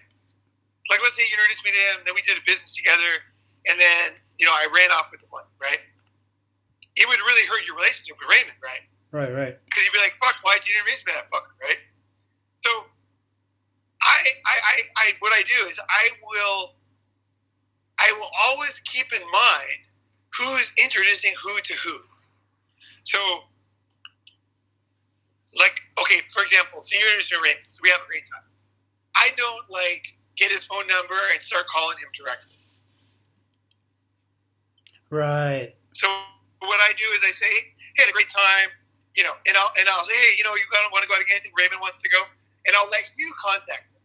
Like, let's say you introduced me to him, then we did a business together, and then, I ran off with the money, right? It would really hurt your relationship with Raymond, right? Right. Because you'd be like, fuck, why'd you introduce me to that fucker, right? So, I what I do is I will always keep in mind who's introducing who to who. So, like, okay, for example, so you introduce me to Raymond, so we have a great time. I don't, get his phone number and start calling him directly. Right. So what I do is I say, hey, had a great time, and I'll say, hey, you want to go out again? I think Raymond wants to go, and I'll let you contact him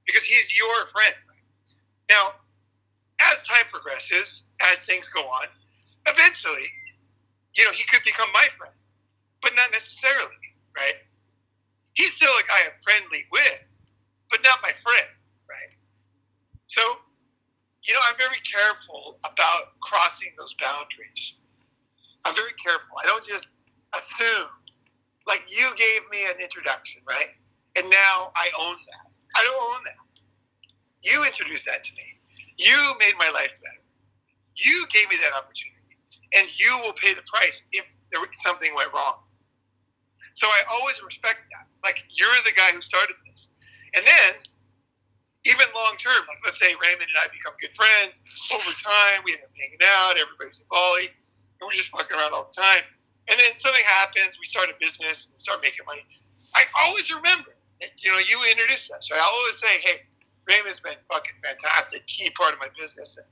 because he's your friend. Now, as time progresses, as things go on, eventually, he could become my friend, but not necessarily, right? He's still a guy I'm friendly with, but not my friend, right? So, I'm very careful about crossing those boundaries. I'm very careful. I don't just assume, like you gave me an introduction, right? And now I own that. I don't own that. You introduced that to me. You made my life better. You gave me that opportunity. And you will pay the price if something went wrong. So I always respect that. Like, you're the guy who started this. And then, even long term, like let's say Raymond and I become good friends. Over time, we end up hanging out. Everybody's in Bali. And we're just fucking around all the time. And then something happens. We start a business and start making money. I always remember that, you introduced us. So I always say, hey, Raymond's been fucking fantastic, key part of my business. And,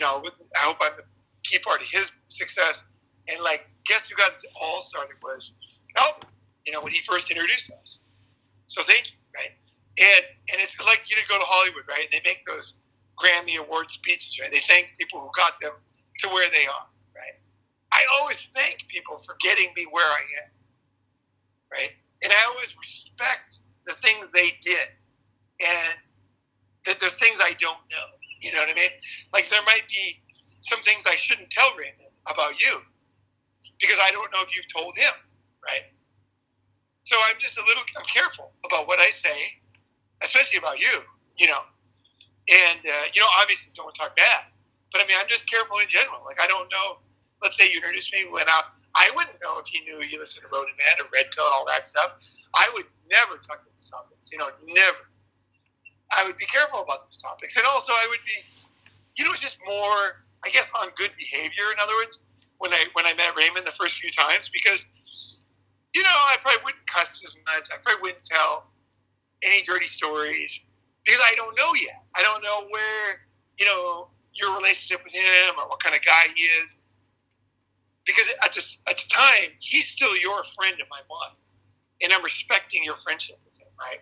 I hope I'm a key part of his success. And, guess who got this all started was Albert, when he first introduced us. So thank you, right? And it's like, go to Hollywood, right? And they make those Grammy Award speeches, right? They thank people who got them to where they are, right? I always thank people for getting me where I am, right? And I always respect the things they did. And that there's things I don't know. You know what I mean? Like, there might be some things I shouldn't tell Raymond about you because I don't know if you've told him, right? So I'm careful about what I say, especially about you, And, obviously don't talk bad. But, I'm just careful in general. Like, I don't know. Let's say you introduced me, went out. I wouldn't know if you knew you listened to Ronin or Red Pill and all that stuff. I would never talk about these topics, never. I would be careful about those topics. And also I would be, just more, I guess, on good behavior, in other words, when I met Raymond the first few times, because, I probably wouldn't cuss as much. I probably wouldn't tell any dirty stories because I don't know yet. I don't know where, your relationship with him or what kind of guy he is. Because at the time, he's still your friend in my mind. And I'm respecting your friendship with him, right?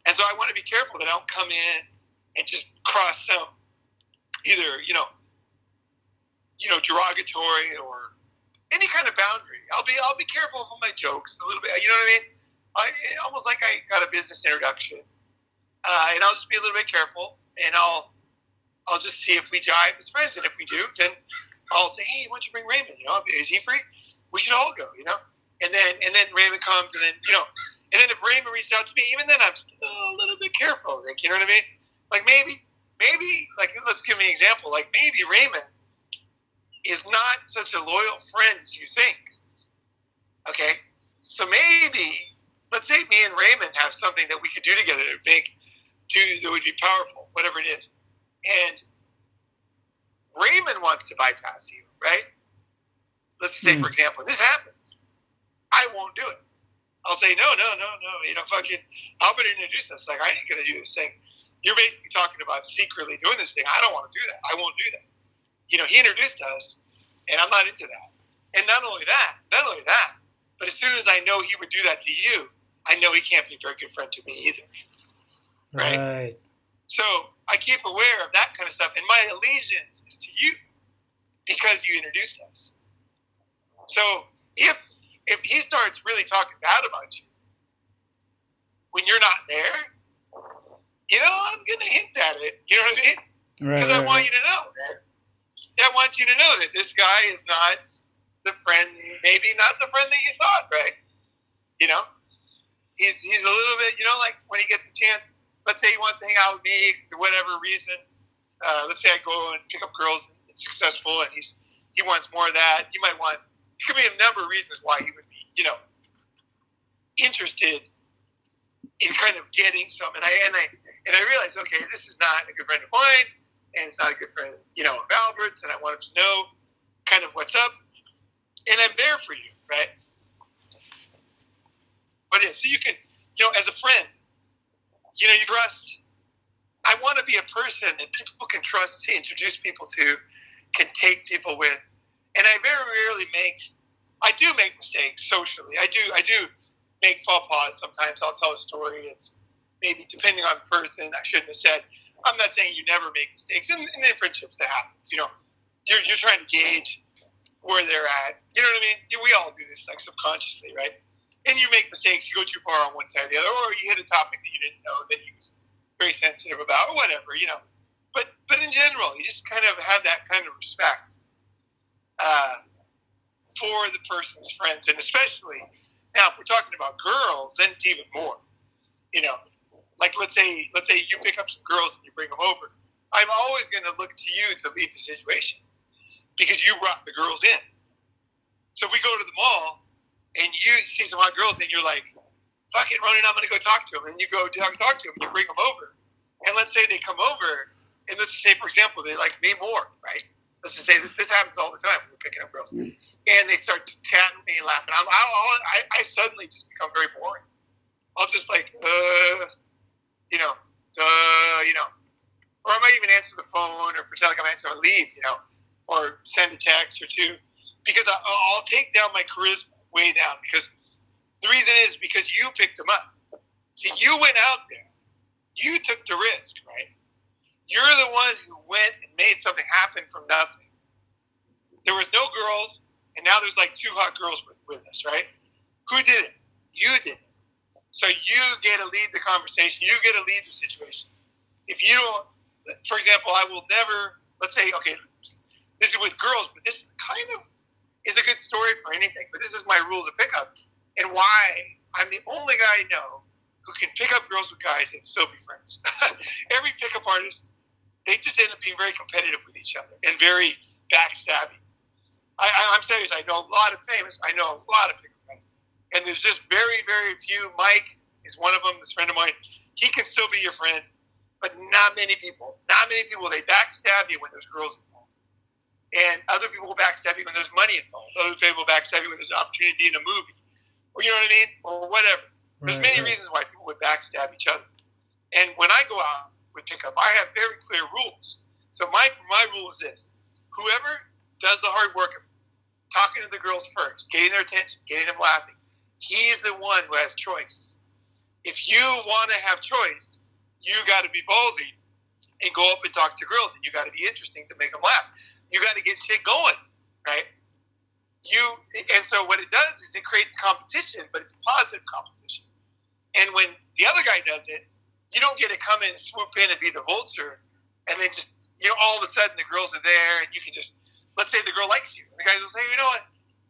And so I want to be careful that I don't come in and just cross some either, derogatory or any kind of boundary. I'll be careful of my jokes a little bit. You know what I mean? Almost like I got a business introduction. And I'll just be a little bit careful. and I'll just see if we jive as friends, and if we do, then I'll say, hey, why don't you bring Raymond? Is he free? We should all go. And then Raymond comes, and then and then if Raymond reached out to me, even then I'm still a little bit careful. Like, you know what I mean? Like maybe, like let's give me an example. Like maybe Raymond is not such a loyal friend as you think. Okay, so maybe let's say me and Raymond have something that we could do together that would be powerful, whatever it is. And Raymond wants to bypass you, right? Let's say, for example, this happens. I won't do it. I'll say, no. Fucking Albert introduced us. Like, I ain't going to do this thing. You're basically talking about secretly doing this thing. I don't want to do that. I won't do that. He introduced us, and I'm not into that. And not only that, but as soon as I know he would do that to you, I know he can't be a very good friend to me either. Right? So I keep aware of that kind of stuff. And my allegiance is to you because you introduced us. So if he starts really talking bad about you when you're not there, I'm going to hint at it. You know what I mean? Because I want you to know. I want you to know that this guy is not the friend, maybe not the friend that you thought, right? He's a little bit, like when he gets a chance, let's say he wants to hang out with me for whatever reason. Let's say I go and pick up girls and it's successful and he wants more of that. It could be a number of reasons why he would be, interested in kind of getting some. And I realized, okay, this is not a good friend of mine, and it's not a good friend, of Albert's, and I want him to know kind of what's up, and I'm there for you, right? But so you can, as a friend, you trust. I want to be a person that people can trust to introduce people to, can take people with, and I very rarely I do make mistakes socially. I do make faux pas sometimes. I'll tell a story. It's maybe depending on the person. I shouldn't have said. I'm not saying you never make mistakes. And in friendships, that happens. You're trying to gauge where they're at. You know what I mean? We all do this like subconsciously, right? And you make mistakes. You go too far on one side or the other, or you hit a topic that you didn't know that he was very sensitive about, or whatever. But in general, you just kind of have that kind of respect for the person's friends, and especially now if we're talking about girls, then it's even more. Like let's say you pick up some girls and you bring them over. I'm always going to look to you to lead the situation because you brought the girls in. So if we go to the mall and you see some hot girls and you're like, fuck it, Ronin, I'm going to go talk to them. And you go talk to them and you bring them over. And let's say they come over and let's just say, for example, they like me more, right? Let's just say this happens all the time when we're picking up girls. And they start chatting with me and laughing. I suddenly just become very boring. I'll just like, or I might even answer the phone or pretend like I'm answering or leave, or send a text or two, because I'll take down my charisma way down, because the reason is because you picked them up. See, you went out there. You took the risk, right? You're the one who went and made something happen from nothing. There was no girls, and now there's like 2 hot girls with us, right? Who did it? You did it. So you get to lead the conversation. You get to lead the situation. If you don't, for example, I will never, let's say, okay, this is with girls, but this kind of is a good story for anything. But this is my rules of pickup and why I'm the only guy I know who can pick up girls with guys and still be friends. Every pickup artist, they just end up being very competitive with each other and very backstabby. I'm serious. I know a lot of pickup guys. And there's just very, very few. Mike is one of them, this friend of mine. He can still be your friend, but not many people. They backstab you when there's girls involved. And other people will backstab you when there's money involved. Other people will backstab you when there's an opportunity to be in a movie. Or you know what I mean? Or whatever. There's many reasons why people would backstab each other. And when I go out with pickup, I have very clear rules. So my rule is this. Whoever does the hard work of talking to the girls first, getting their attention, getting them laughing, he's the one who has choice. If you want to have choice, you got to be ballsy and go up and talk to girls, and you got to be interesting to make them laugh. You got to get shit going, right? And so what it does is it creates competition, but it's positive competition. And when the other guy does it, you don't get to come in, swoop in, and be the vulture, and then just all of a sudden the girls are there, and you can just, let's say the girl likes you, and the guy will say, you know what,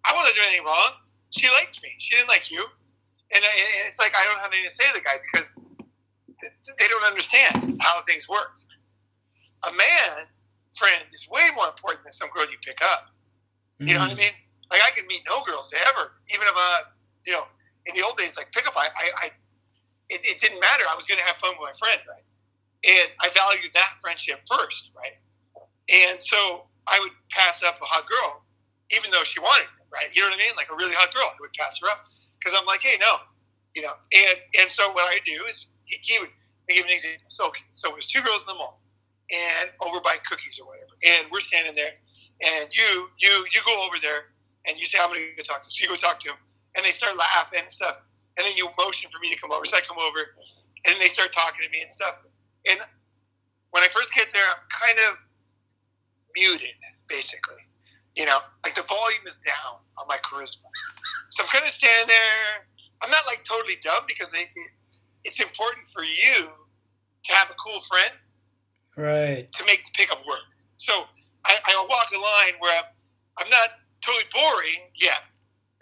I wasn't doing anything wrong. She liked me. She didn't like you, and it's like I don't have anything to say to the guy because they don't understand how things work. A man friend is way more important than some girl you pick up. You know what I mean? Like I could meet no girls ever, even if in the old days, like pickup, it didn't matter. I was going to have fun with my friend, right? And I valued that friendship first, right? And so I would pass up a hot girl, even though she wanted it, right? You know what I mean? Like a really hot girl, I would pass her up because I'm like, hey, no, And so what I do is he would give an example. So it was two girls in the mall, and over by cookies or whatever, and we're standing there, and you go over there, and you say, I'm going to go talk to him. So you go talk to him, and they start laughing and stuff, and then you motion for me to come over. So I come over, and they start talking to me and stuff. And when I first get there, I'm kind of muted, basically. Like the volume is down on my charisma. So I'm kind of standing there. I'm not like totally dumb because it's important for you to have a cool friend, right? To make the pickup work. So I walk the line where I'm not totally boring yet.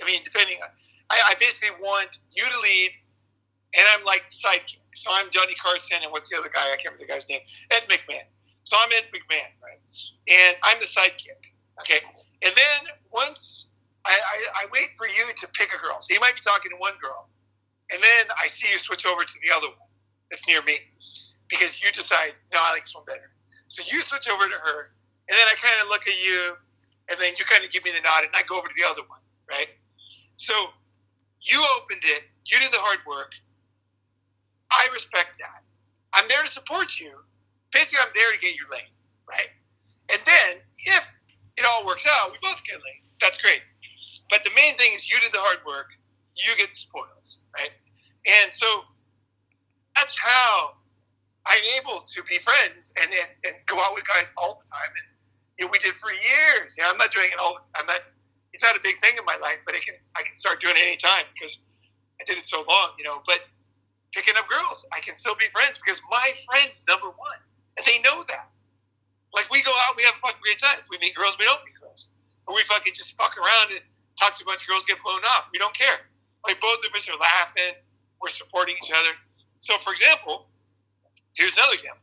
I mean, depending on, I basically want you to lead, and I'm like the sidekick. So I'm Johnny Carson, and what's the other guy? I can't remember the guy's name. Ed McMahon. So I'm Ed McMahon, right? And I'm the sidekick, okay? And then once I wait for you to pick a girl. So you might be talking to one girl, and then I see you switch over to the other one that's near me because you decide, no, I like this one better. So you switch over to her, and then I kind of look at you, and then you kind of give me the nod, and I go over to the other one, right? So you opened it. You did the hard work. I respect that. I'm there to support you. Basically, I'm there to get you laid, right? And then, if it all works out, we both get laid. That's great. But the main thing is you did the hard work. You get the spoils, right? And so that's how I'm able to be friends and go out with guys all the time. And we did for years. I'm not doing it all. It's not a big thing in my life, but I can start doing it anytime because I did it so long, But picking up girls, I can still be friends because my friend is number one, and they know that. Like we go out, we have a fucking great time. If we meet girls, we don't meet girls, or we fucking just fuck around and talk to a bunch of girls, get blown up. We don't care. Like both of us are laughing, we're supporting each other. So, for example, here's another example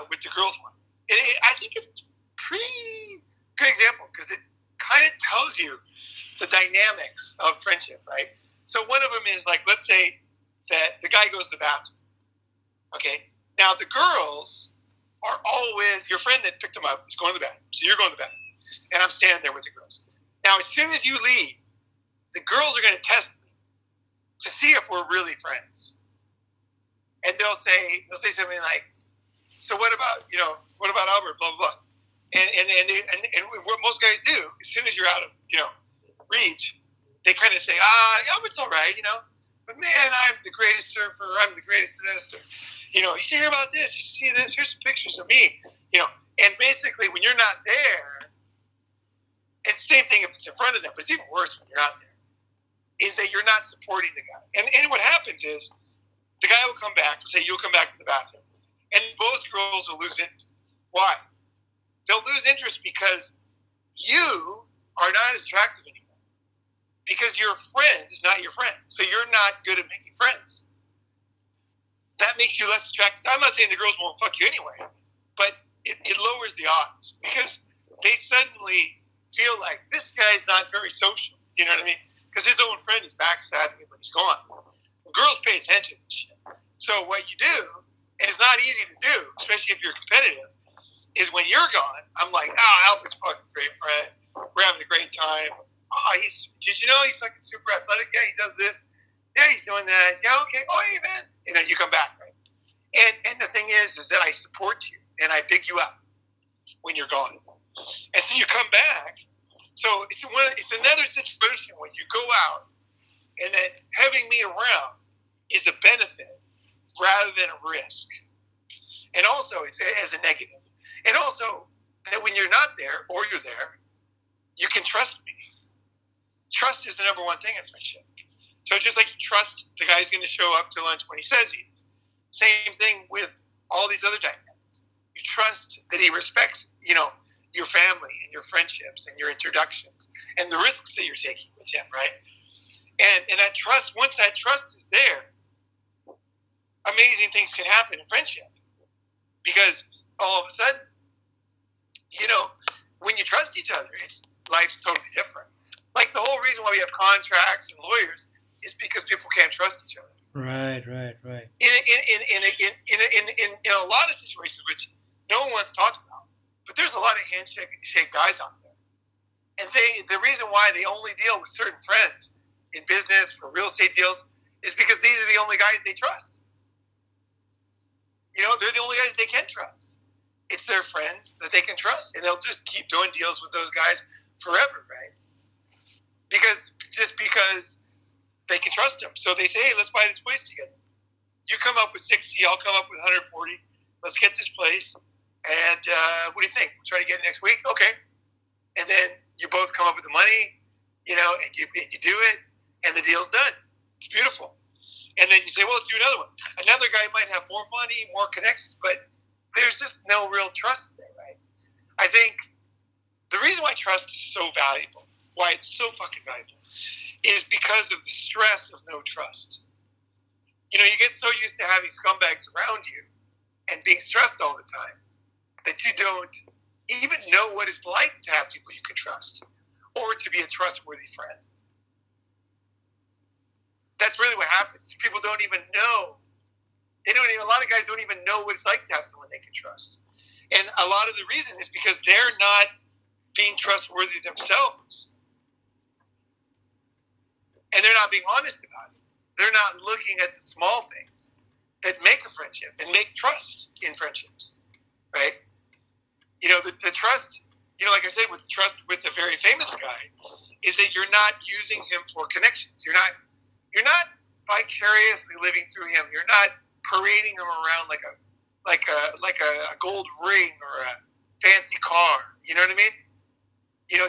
with the girls one. I think it's a pretty good example because it kind of tells you the dynamics of friendship, right? So one of them is like, let's say that the guy goes to the bathroom. Okay. Now the girls are always, your friend that picked him up is going to the bathroom. So you're going to the bathroom. And I'm standing there with the girls. Now, as soon as you leave, the girls are going to test me to see if we're really friends. And they'll say something like, so what about Albert, blah, blah, blah. And what most guys do, as soon as you're out of, reach, they kind of say, Albert's all right, but man, I'm the greatest surfer. I'm the greatest of this. Or, you should hear about this. You should see this. Here's some pictures of me. And basically, when you're not there, and same thing if it's in front of them, but it's even worse when you're not there, is that you're not supporting the guy. And what happens is the guy will come back and say, you'll come back to the bathroom. And both girls will lose interest. Why? They'll lose interest because you are not as attractive anymore. Because your friend is not your friend. So you're not good at making friends. That makes you less attractive. I'm not saying the girls won't fuck you anyway, but it lowers the odds because they suddenly feel like this guy's not very social. You know what I mean? Because his own friend is backstabbing him when he's gone. Girls pay attention to shit. So what you do, and it's not easy to do, especially if you're competitive, is when you're gone, I'm like, Albert's fucking great friend. We're having a great time. Did you know he's fucking super athletic? Yeah, he does this. Yeah, he's doing that. Yeah, okay. Oh, hey, man. And then you come back, right? And the thing is that I support you and I pick you up when you're gone. And so you come back. So it's another situation when you go out and then having me around is a benefit rather than a risk. And also it's as a negative. And also that when you're not there or you're there, you can trust me. Trust is the number one thing in friendship. So just like you trust the guy's going to show up to lunch when he says he is. Same thing with all these other dynamics. You trust that he respects, your family and your friendships and your introductions and the risks that you're taking with him, right? And that trust, once that trust is there, amazing things can happen in friendship. Because all of a sudden, when you trust each other, life's totally different. Like the whole reason why we have contracts and lawyers is because people can't trust each other. Right. In a lot of situations, which no one wants to talk about, but there's a lot of handshake guys out there, and the reason why they only deal with certain friends in business for real estate deals is because these are the only guys they trust. They're the only guys they can trust. It's their friends that they can trust, and they'll just keep doing deals with those guys forever, right? Because they can trust them. So they say, hey, let's buy this place together. You come up with 60, I'll come up with 140. Let's get this place. And what do you think? We'll try to get it next week? Okay. And then you both come up with the money, and you do it, and the deal's done. It's beautiful. And then you say, well, let's do another one. Another guy might have more money, more connections, but there's just no real trust there, right? I think the reason why trust is so valuable, why it's so fucking valuable, is because of the stress of no trust. You get so used to having scumbags around you and being stressed all the time that you don't even know what it's like to have people you can trust or to be a trustworthy friend. That's really what happens. People don't even know. A lot of guys don't even know what it's like to have someone they can trust. And a lot of the reason is because they're not being trustworthy themselves. And they're not being honest about it. They're not looking at the small things that make a friendship and make trust in friendships, right? The trust, like I said, with the trust with the very famous guy, is that you're not using him for connections. You're not vicariously living through him. You're not parading him around like a gold ring or a fancy car. You know what I mean?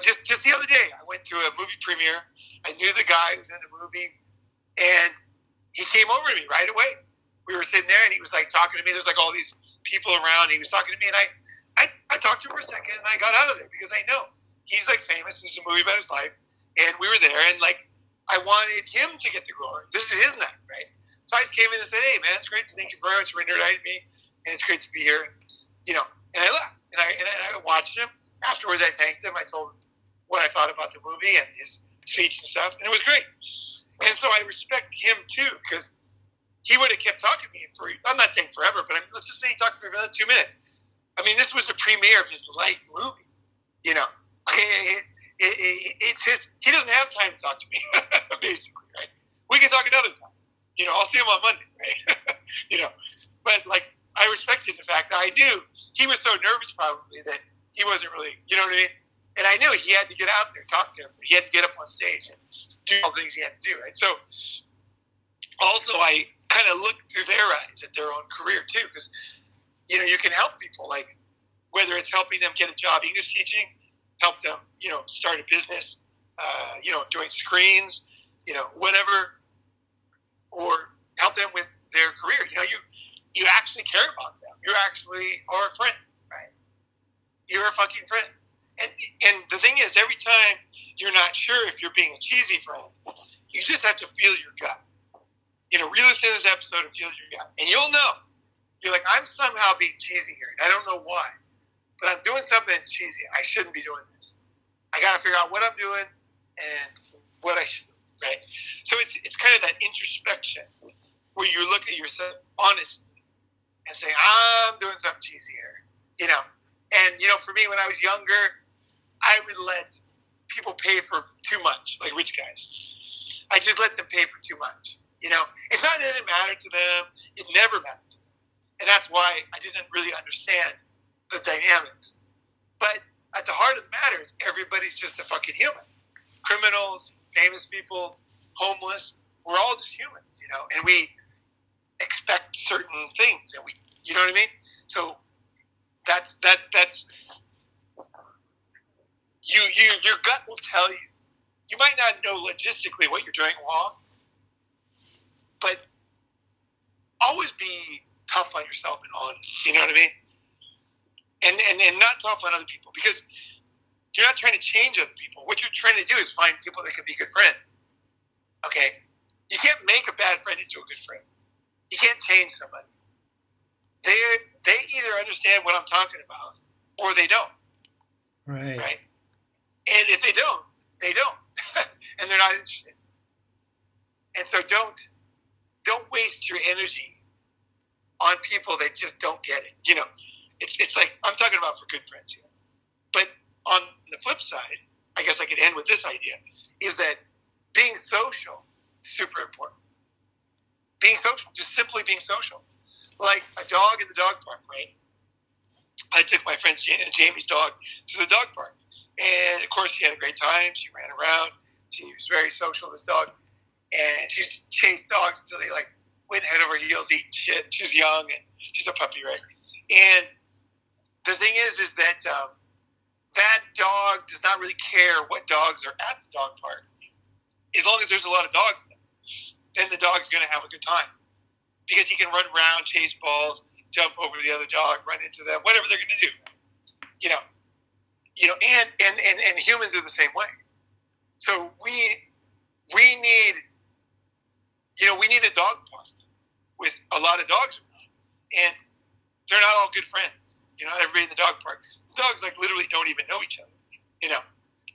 Just the other day, I went to a movie premiere. I knew the guy who was in the movie, and he came over to me right away. We were sitting there, and he was like talking to me. There's like all these people around. He was talking to me, and I talked to him for a second, and I got out of there because I know he's like famous. There's a movie about his life, and we were there, and like I wanted him to get the glory. This is his night, right? So I just came in and said, "Hey, man, it's great. Thank you very much for inviting me, and it's great to be here." And I left, and I watched him. Afterwards, I thanked him. I told him what I thought about the movie and his speech and stuff, and it was great. And so I respect him too, because he would have kept talking to me for, I'm not saying forever, but let's just say he talked to me for another 2 minutes. I mean, this was a premiere of his life movie. It's his, he doesn't have time to talk to me, basically, right? We can talk another time. I'll see him on Monday, right? But like, I respected the fact that I knew he was so nervous probably that he wasn't really, you know what I mean? And I knew he had to get out there, talk to him. He had to get up on stage and do all the things he had to do, right? So also I kind of look through their eyes at their own career too, because, you can help people, like whether it's helping them get a job English teaching, help them, start a business, doing screens, whatever, or help them with their career. You actually care about them. You actually are a friend, right? You're a fucking friend. And the thing is, every time you're not sure if you're being a cheesy friend, you just have to feel your gut. Re-listen to this episode and feel your gut. And you'll know. You're like, I'm somehow being cheesy here. And I don't know why. But I'm doing something that's cheesy. I shouldn't be doing this. I got to figure out what I'm doing and what I should do, right? So it's kind of that introspection where you look at yourself honestly and say, I'm doing something cheesy here, And, for me, when I was younger, I would let people pay for too much, like rich guys. I just let them pay for too much, It's not that it mattered to them. It never mattered to them. And that's why I didn't really understand the dynamics. But at the heart of the matter is everybody's just a fucking human. Criminals, famous people, homeless, we're all just humans, And we expect certain things, and you know what I mean? So that's your gut will tell you. You might not know logistically what you're doing wrong, but always be tough on yourself and honest. You know what I mean? And not tough on other people, because you're not trying to change other people. What you're trying to do is find people that can be good friends. Okay? You can't make a bad friend into a good friend. You can't change somebody. They either understand what I'm talking about or they don't. Right. Right? And if they don't, they don't. And they're not interested. And so don't waste your energy on people that just don't get it. You know, it's like, I'm talking about for good friends here. But on the flip side, I guess I could end with this idea, is that being social is super important. Being social, just simply being social. Like a dog in the dog park, right? I took my friend Jamie's dog to the dog park. And of course, she had a great time. She ran around. She was very social, this dog. And she chased dogs until they like went head over heels eating shit. She was young and she's a puppy, right? And the thing is that that dog does not really care what dogs are at the dog park. As long as there's a lot of dogs there, then the dog's going to have a good time. Because he can run around, chase balls, jump over the other dog, run into them, whatever they're going to do. You know, and humans are the same way. So we need a dog park with a lot of dogs around, and they're not all good friends. You know, everybody in the dog park, the dogs like literally don't even know each other. You know,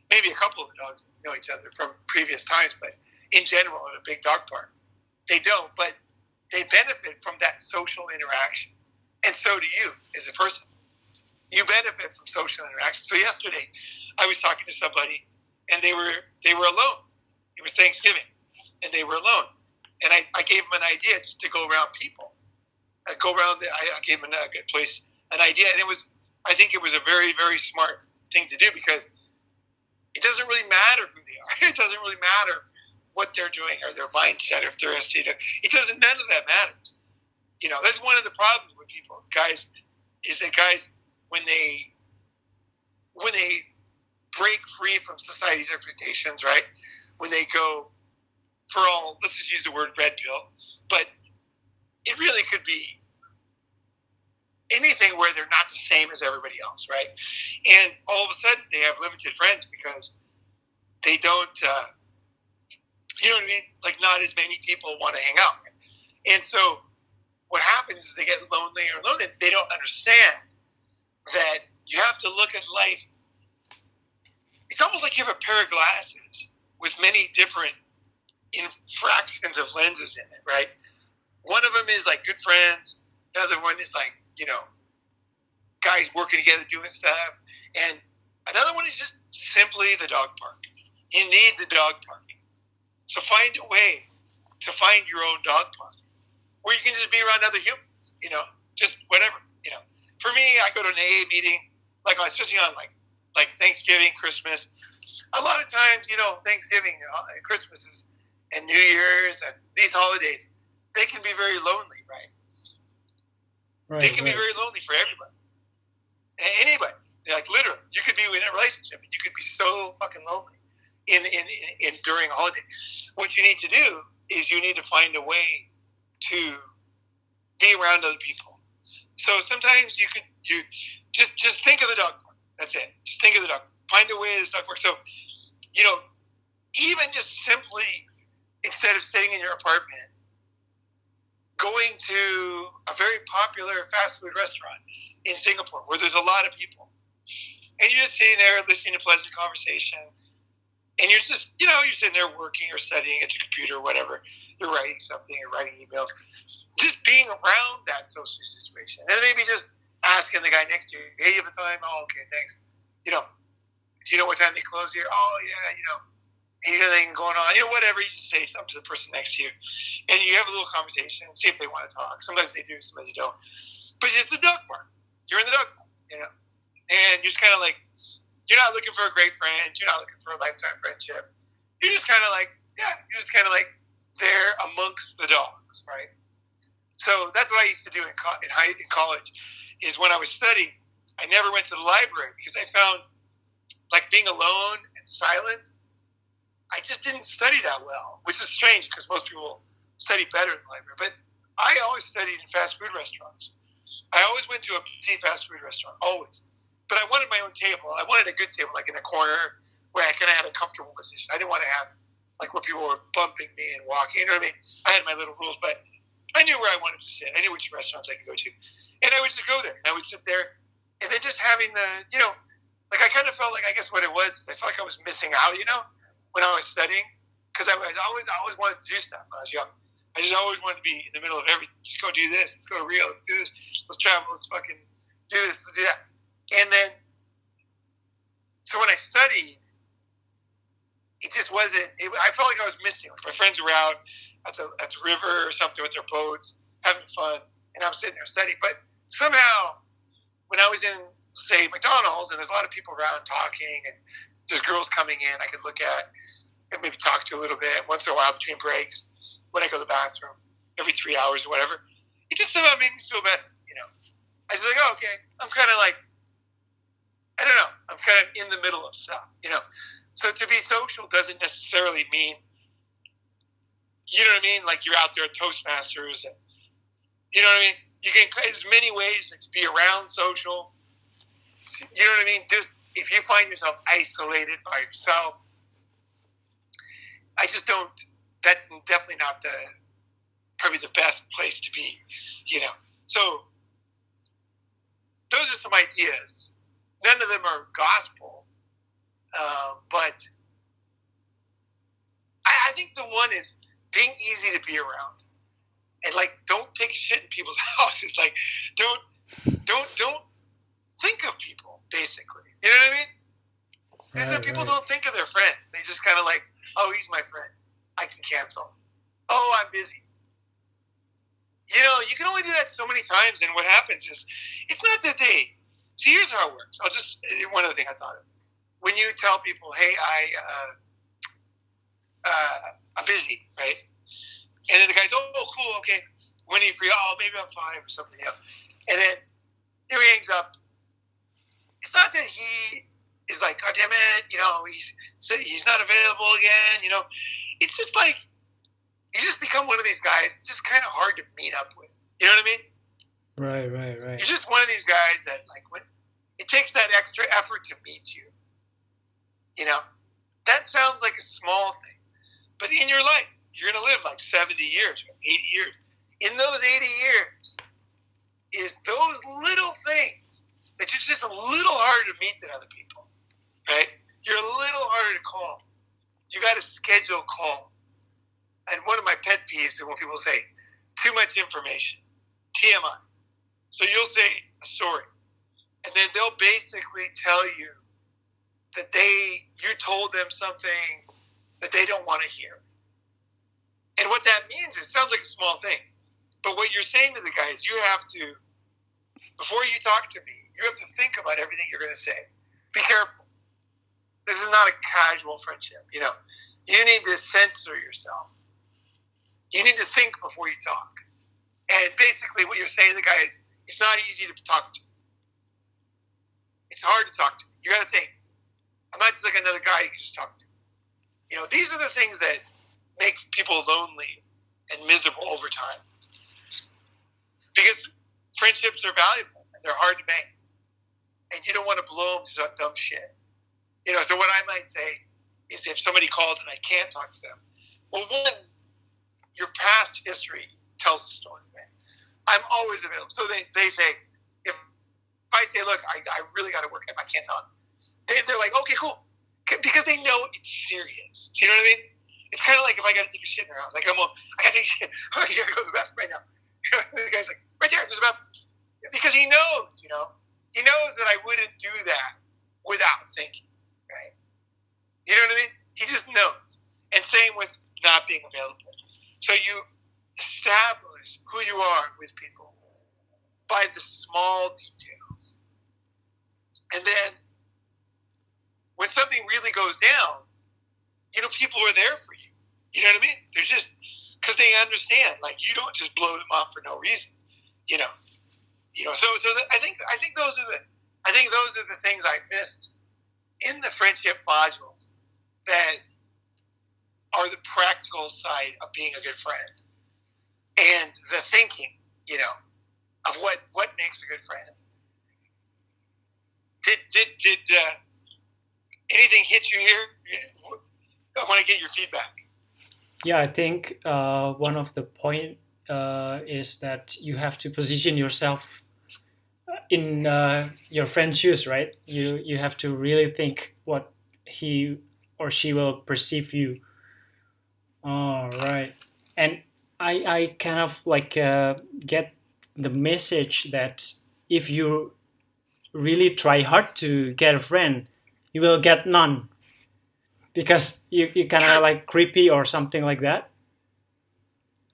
maybe a couple of the dogs know each other from previous times, but in general, at a big dog park, they don't. But they benefit from that social interaction, and so do you as a person. You benefit from social interaction. So yesterday, I was talking to somebody, and they were alone. It was Thanksgiving, and they were alone. And I gave them an idea just to go around people. I gave them a good place, an idea, and I think it was a very, very smart thing to do, because it doesn't really matter who they are. It doesn't really matter what they're doing or their mindset, or if they're STD. None of that matters. You know, that's one of the problems with people, guys, is that guys, when they break free from society's expectations, right? When they go for all, let's just use the word red pill, but it really could be anything where they're not the same as everybody else, right? And all of a sudden they have limited friends because they don't, you know what I mean? Like, not as many people want to hang out. And so what happens is they get lonelier and lonelier. They don't understand that you have to look at life. It's almost like you have a pair of glasses with many different fractions of lenses in it, right? One of them is like good friends. The other one is like, you know, guys working together doing stuff. And another one is just simply the dog park. You need the dog parking. So find a way to find your own dog park where you can just be around other humans, you know, just whatever, you know. For me, I go to an AA meeting, like especially on like Thanksgiving, Christmas. A lot of times, you know, Thanksgiving and Christmas and New Year's and these holidays, they can be very lonely, right? They can be very lonely for everybody. Anybody. Like, literally, you could be in a relationship and you could be so fucking lonely in during a holiday. What you need to do is you need to find a way to be around other people. So sometimes you just think of the dog park. That's it. Just think of the dog. Find a way to the dog park. So, you know, even just simply, instead of sitting in your apartment, going to a very popular fast food restaurant in Singapore where there's a lot of people, and you're just sitting there listening to pleasant conversation, and you're just, you know, you're sitting there working or studying at your computer or whatever, you're writing something or writing emails, just being around that social situation, and maybe just asking the guy next to you, hey, you have a time? Oh, okay, thanks. You know, do you know what time they close here? Oh, yeah, you know, anything going on, you know, whatever, you just say something to the person next to you, and you have a little conversation, see if they want to talk. Sometimes they do, sometimes they don't. But it's the dog park. You're in the dog park, you know, and you're just kind of like, you're not looking for a great friend, you're not looking for a lifetime friendship. You're just kind of like, yeah, you're just kind of like there amongst the dogs, right? So that's what I used to do in college, is when I was studying, I never went to the library because I found, like, being alone and silent, I just didn't study that well, which is strange because most people study better in the library. But I always studied in fast food restaurants. I always went to a busy fast food restaurant, always. But I wanted my own table. I wanted a good table, like in a corner where I kind of had a comfortable position. I didn't want to have like where people were bumping me and walking. You know what I mean? I had my little rules, but I knew where I wanted to sit. I knew which restaurants I could go to, and I would just go there. And I would sit there, and then just having the, like I kind of felt like, I guess what it was, I felt like I was missing out, when I was studying, because I always wanted to do stuff when I was young. I just always wanted to be in the middle of everything. Just go do this. Let's go to Rio. Let's do this. Let's travel. Let's fucking do this. Let's do that. And then, so when I studied, it just wasn't. I felt like I was missing. Like my friends were out at the river or something with their boats, having fun, and I'm sitting there studying. But somehow, when I was in, say, McDonald's, and there's a lot of people around talking, and there's girls coming in, I could look at and maybe talk to a little bit once in a while between breaks. When I go to the bathroom every 3 hours or whatever, it just somehow made me feel better, I was like, oh, okay, I'm kind of like, I don't know, I'm kind of in the middle of stuff, So to be social doesn't necessarily mean, you know what I mean? Like you're out there at Toastmasters, and you know what I mean? You can, there's many ways to be around social. You know what I mean? Just if you find yourself isolated by yourself, I just don't. That's definitely not probably the best place to be, So those are some ideas. None of them are gospel, but I think the one is being easy to be around, and like don't take shit in people's houses. Like don't think of people. Basically, you know what I mean? Because people don't think of their friends. They just kind of like, oh, he's my friend. I can cancel. Oh, I'm busy. You can only do that so many times, and what happens is, it's not that they. See, here's how it works. One other thing I thought of. When you tell people, hey, I'm busy, right? And then the guy's, oh, cool, okay. When are you free? Oh, maybe I'm 5 or something, And then he hangs up. It's not that he is like, God damn it, he's not available again, It's just like, you just become one of these guys. It's just kind of hard to meet up with. You know what I mean? Right. You're just one of these guys that, like, when it takes that extra effort to meet you. That sounds like a small thing. But in your life, you're going to live like 70 years, 80 years. In those 80 years is those little things that you're just a little harder to meet than other people, right? You're a little harder to call. You got to schedule calls. And one of my pet peeves is when people say, too much information, TMI. So you'll say a story, and then they'll basically tell you that you told them something that they don't want to hear. And what that means, it sounds like a small thing, but what you're saying to the guy is you have to, before you talk to me, you have to think about everything you're going to say. Be careful. This is not a casual friendship. You need to censor yourself. You need to think before you talk. And basically what you're saying to the guy is, it's not easy to talk to. It's hard to talk to. You got to think. I'm not just like another guy you can just talk to. These are the things that make people lonely and miserable over time. Because friendships are valuable and they're hard to make. And you don't want to blow them to some dumb shit. So what I might say is if somebody calls and I can't talk to them, well, one, your past history tells the story, right? I'm always available. So they say, if I say, look, I really got to work, I can't talk, they're like, okay, cool. Because they know it's serious. You know what I mean? It's kind of like if I got to take a shit in their house. Like, I got to take a shit. I got to go to the bathroom right now. The guy's like, right there, there's a bathroom. Because he knows, He knows that I wouldn't do that without thinking, right? You know what I mean? He just knows. And same with not being available. So you establish who you are with people by the small details. And then when something really goes down, people are there for you. You know what I mean? They're just, because they understand, like, you don't just blow them off for no reason. I think those are the things I missed in the friendship modules that are the practical side of being a good friend. And the thinking, of what makes a good friend. Did anything hit you here? I want to get your feedback. Yeah, I think one of the point is that you have to position yourself in your friend's shoes, right? You have to really think what he or she will perceive you. All right, and I kind of like get the message that if you really try hard to get a friend, you will get none because you kind of like creepy or something like that.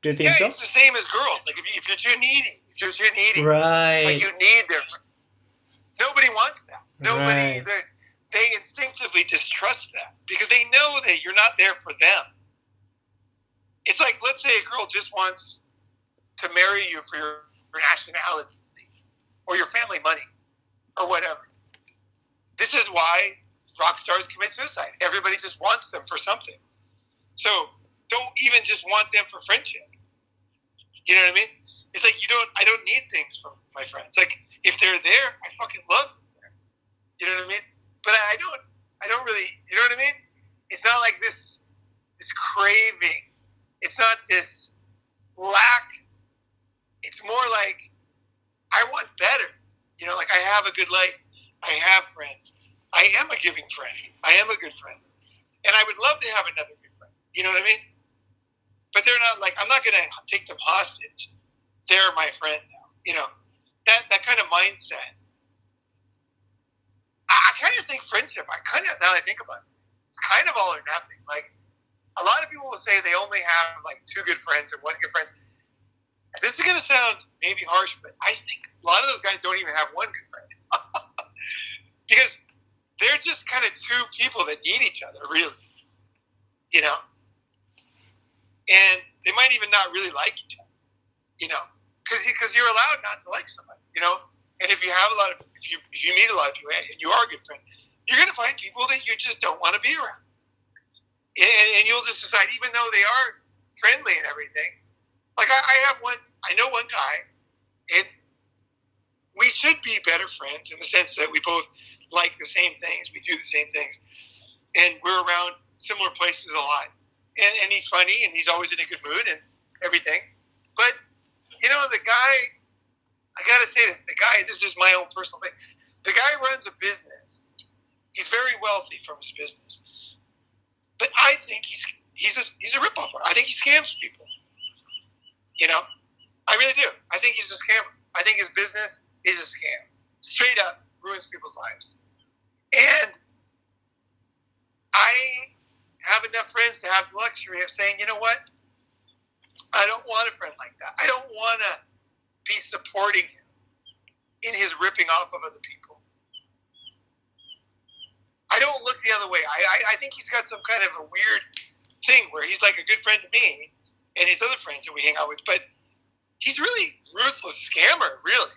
Do you think Yeah, so? it's the same as girls. Like if you're too needy, like Right. you need their. Nobody wants that. Nobody. Right. They instinctively distrust that because they know that you're not there for them. It's like, let's say a girl just wants to marry you for your nationality or your family money or whatever. This is why rock stars commit suicide. Everybody just wants them for something. So don't even just want them for friendship. You know what I mean? It's like I don't need things from my friends. Like if they're there, I fucking love them. You know what I mean? But I don't really, you know what I mean? It's not like this craving. It's not this lack. It's more like I want better. Like I have a good life. I have friends. I am a giving friend. I am a good friend. And I would love to have another good friend. You know what I mean? But they're not like, I'm not going to take them hostage. They're my friend now. That kind of mindset. I kind of think friendship, now I think about it, it's kind of all or nothing. Like, a lot of people will say they only have like two good friends or one good friend. And this is going to sound maybe harsh, but I think a lot of those guys don't even have one good friend. Because they're just kind of two people that need each other, really. And they might even not really like each other, because you're allowed not to like somebody, And if you have if you meet a lot of people and you are a good friend, you're going to find people that you just don't want to be around. And you'll just decide, even though they are friendly and everything. Like I know one guy, and we should be better friends in the sense that we both like the same things, we do the same things, and we're around similar places a lot. And he's funny, and he's always in a good mood and everything. But, the guy, I got to say this is just my own personal thing. The guy runs a business. He's very wealthy from his business. But I think he's a ripoff. I think he scams people. I really do. I think he's a scammer. I think his business is a scam. Straight up ruins people's lives. And I have enough friends to have the luxury of saying, you know what? I don't want a friend like that. I don't want to be supporting him in his ripping off of other people. I don't look the other way. I think he's got some kind of a weird thing where he's like a good friend to me and his other friends that we hang out with, but he's really ruthless scammer, really.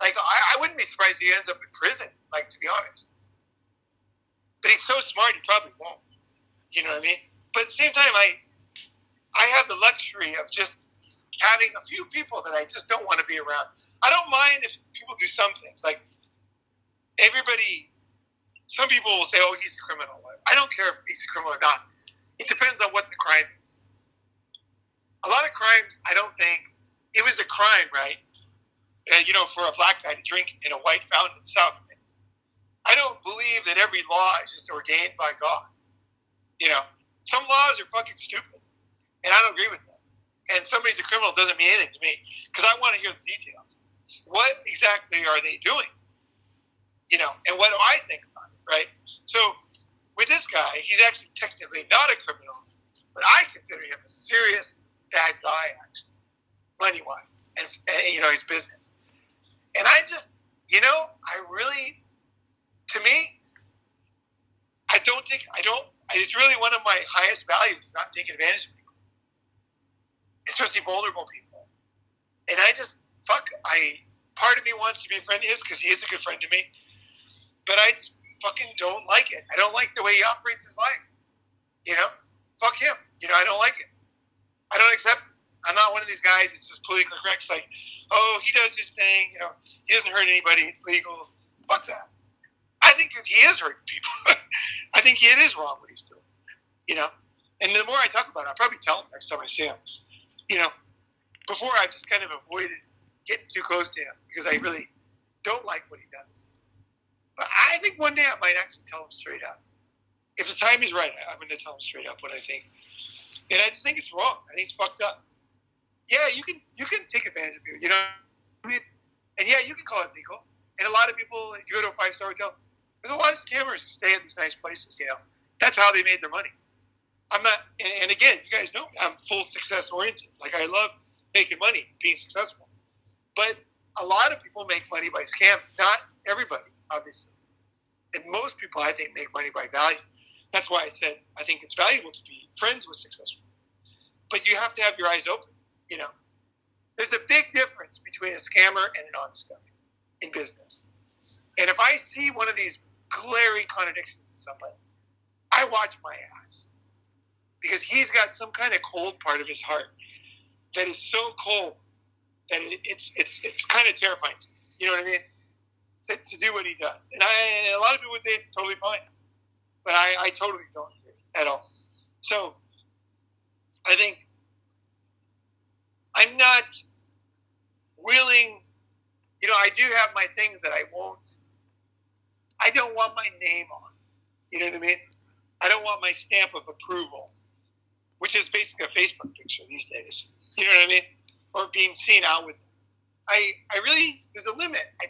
Like, I wouldn't be surprised he ends up in prison, like, to be honest. But he's so smart, he probably won't. You know what I mean? But at the same time, I have the luxury of just having a few people that I just don't want to be around. I don't mind if people do some things. Like, some people will say, oh, he's a criminal. I don't care if he's a criminal or not. It depends on what the crime is. A lot of crimes, I don't think, it was a crime, right? And, for a black guy to drink in a white fountain in South. I don't believe that every law is just ordained by God. Some laws are fucking stupid, and I don't agree with them. And somebody's a criminal doesn't mean anything to me because I want to hear the details. What exactly are they doing? And what do I think about it, right? So with this guy, he's actually technically not a criminal, but I consider him a serious bad guy, actually, money-wise, and his business. And I just, to me, it's really one of my highest values is not taking advantage of people, especially vulnerable people. And part of me wants to be a friend of his because he is a good friend to me, but I just fucking don't like it. I don't like the way he operates his life. Fuck him. I don't like it. I don't accept it. I'm not one of these guys that's just politically correct. It's like, oh, he does his thing. You know, he doesn't hurt anybody. It's legal. Fuck that. I think that he is hurting people. I think it is wrong what he's doing. You know, and the more I talk about it, I'll probably tell him next time I see him. You know, before I just kind of avoided getting too close to him because I really don't like what he does. But I think one day I might actually tell him straight up. If the time is right, I'm going to tell him straight up what I think. And I just think it's wrong. I think it's fucked up. Yeah, you can take advantage of people. You know what I mean? And yeah, you can call it legal. And a lot of people, if you go to a 5-star hotel, there's a lot of scammers who stay at these nice places, you know. That's how they made their money. I'm not, and again, you guys know me, I'm full success oriented. Like, I love making money, being successful. But a lot of people make money by scamming. Not everybody, obviously. And most people, I think, make money by value. That's why I said I think it's valuable to be friends with successful. But you have to have your eyes open, you know. There's a big difference between a scammer and an honest guy in business. And if I see one of these glaring contradictions in somebody, I watch my ass. Because he's got some kind of cold part of his heart that is so cold that it's kind of terrifying to me. You know what I mean? To do what he does. And a lot of people would say it's totally fine. But I totally don't agree at all. So I think I'm not willing, you know, I do have my things that I don't want my name on. You know what I mean? I don't want my stamp of approval, which is basically a Facebook picture these days. You know what I mean? Or being seen out with them. I really, there's a limit. I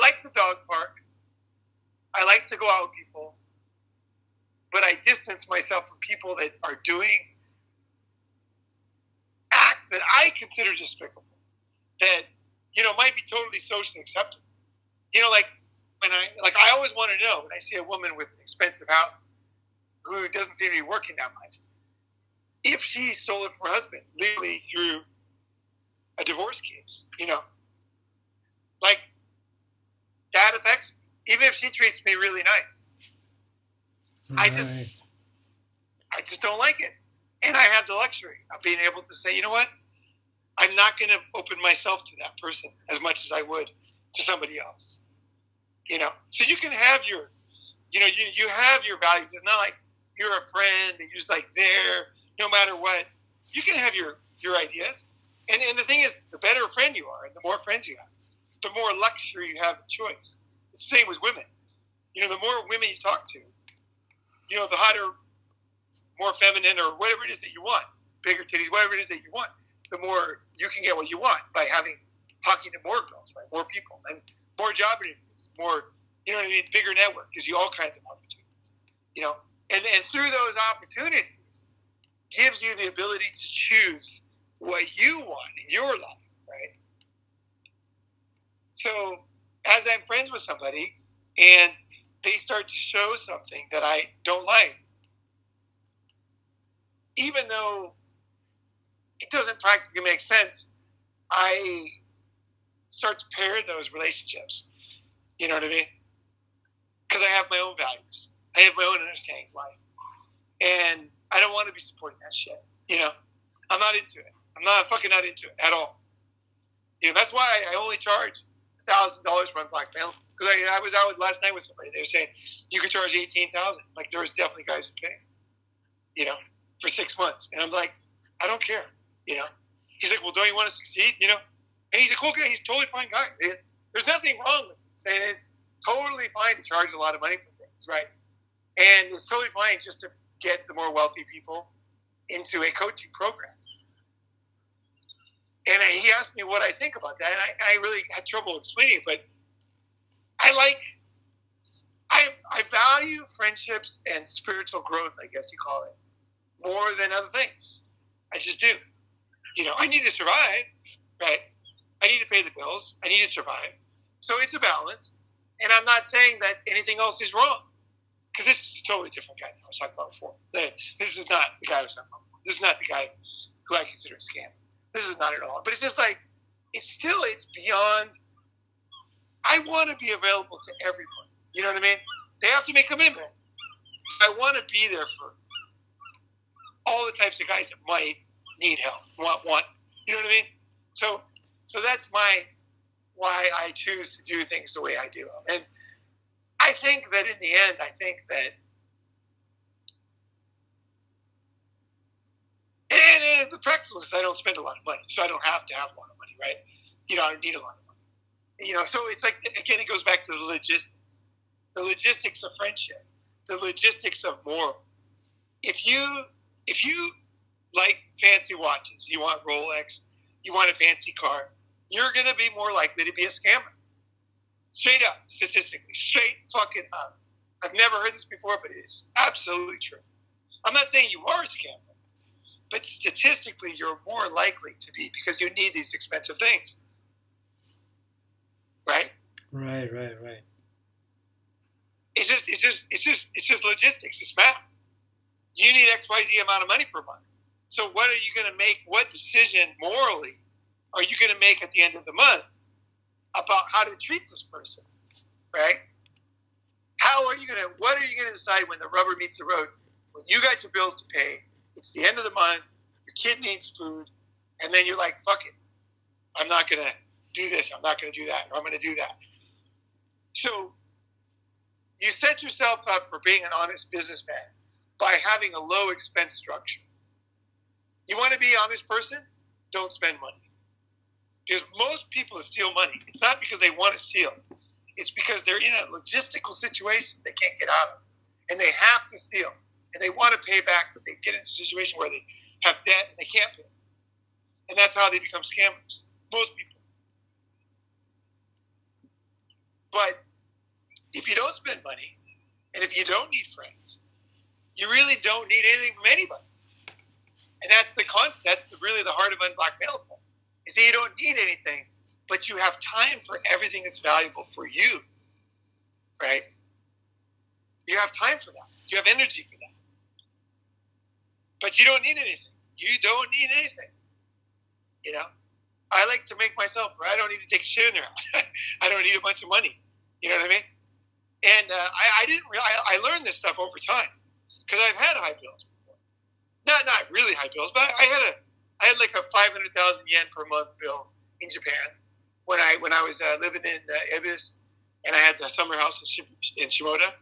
like the dog park. I like to go out with people, but I distance myself from people that are doing acts that I consider despicable, that, you know, might be totally socially acceptable. You know, like I always want to know when I see a woman with an expensive house who doesn't seem to be working that much, if she stole it from her husband legally through a divorce case, you know, like that affects me. Even if she treats me really nice, right. I just don't like it. And I have the luxury of being able to say, you know what? I'm not going to open myself to that person as much as I would to somebody else. You know, so you can have your, you know, you have your values. It's not like you're a friend and you're just like there no matter what. You can have your ideas. And the thing is, the better a friend you are and the more friends you have, the more luxury you have of choice. It's the same with women. You know, the more women you talk to, you know, the hotter, more feminine or whatever it is that you want, bigger titties, whatever it is that you want, the more you can get what you want by talking to more girls, right? More people and more job interviews, more, you know what I mean? Bigger network gives you all kinds of opportunities, you know, and through those opportunities gives you the ability to choose what you want in your life, right? So as I'm friends with somebody and they start to show something that I don't like, even though it doesn't practically make sense, I start to pair those relationships. You know what I mean? Because I have my own values. I have my own understanding of life. And I don't want to be supporting that shit. You know? I'm not into it. I'm fucking not into it at all. You know, that's why I only charge $1,000 for Unblackmailable. Because I was out last night with somebody. They were saying, you could charge $18,000. Like, there was definitely guys who pay. You know? For 6 months. And I'm like, I don't care. You know? He's like, well, don't you want to succeed? You know? And he's a cool guy. He's a totally fine guy. There's nothing wrong with him. Saying it's totally fine to charge a lot of money for things, right? And it's totally fine just to get the more wealthy people into a coaching program. And he asked me what I think about that, and I really had trouble explaining it, but I value friendships and spiritual growth, I guess you call it, more than other things. I just do. You know, I need to survive, right? I need to pay the bills. I need to survive. So it's a balance. And I'm not saying that anything else is wrong. Because this is a totally different guy than I was talking about before. This is not the guy I was talking about before. This is not the guy who I consider a scam. This is not at all. But it's just like, it's beyond, I want to be available to everyone. You know what I mean? They have to make a commitment. I want to be there for all the types of guys that might need help, want, you know what I mean? So that's why I choose to do things the way I do them. And I think that in the end, and the practical is I don't spend a lot of money, so I don't have to have a lot of money, right? I don't need a lot of money. So it's like, again, it goes back to the logistics of friendship, the logistics of morals. If you like fancy watches, you want Rolex, you want a fancy car, you're going to be more likely to be a scammer. Straight up, statistically, straight fucking up. I've never heard this before, but it is absolutely true. I'm not saying you are a scammer, but statistically, you're more likely to be because you need these expensive things. Right? Right. It's just logistics. It's math. You need XYZ amount of money per month. So what are you going to make? What decision morally are you going to make at the end of the month about how to treat this person? Right? What are you going to decide when the rubber meets the road? When you got your bills to pay, it's the end of the month, your kid needs food, and then you're like, fuck it. I'm not going to do this. I'm not going to do that. Or I'm going to do that. So you set yourself up for being an honest businessman by having a low expense structure. You want to be an honest person? Don't spend money. Because most people that steal money, it's not because they want to steal. It's because they're in a logistical situation they can't get out of. And they have to steal. And they want to pay back, but they get into a situation where they have debt and they can't pay. And that's how they become scammers. Most people. But if you don't spend money, and if you don't need friends, you really don't need anything from anybody. And that's the concept. That's really the heart of Unblackmailable. You see, you don't need anything, but you have time for everything that's valuable for you, right? You have time for that. You have energy for that. But you don't need anything. You don't need anything. I like to make myself, I don't need to take a shit in there. I don't need a bunch of money. You know what I mean? And I learned this stuff over time because I've had high bills before. Not really high bills, but I had like a 500,000 yen per month bill in Japan when I was living in Ibis, and I had the summer house in Shimoda.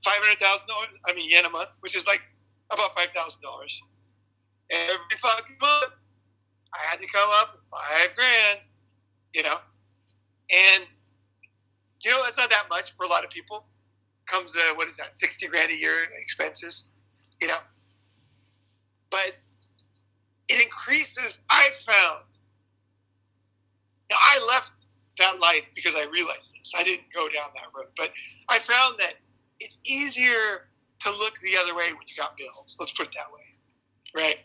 $500,000, yen a month, which is like about $5,000. Every fucking month, I had to come up with $5,000, and that's not that much for a lot of people. Comes what is that, $60,000 a year in expenses, but it increases. I found. Now I left that life because I realized this. I didn't go down that road, but I found that it's easier to look the other way when you got bills. Let's put it that way, right?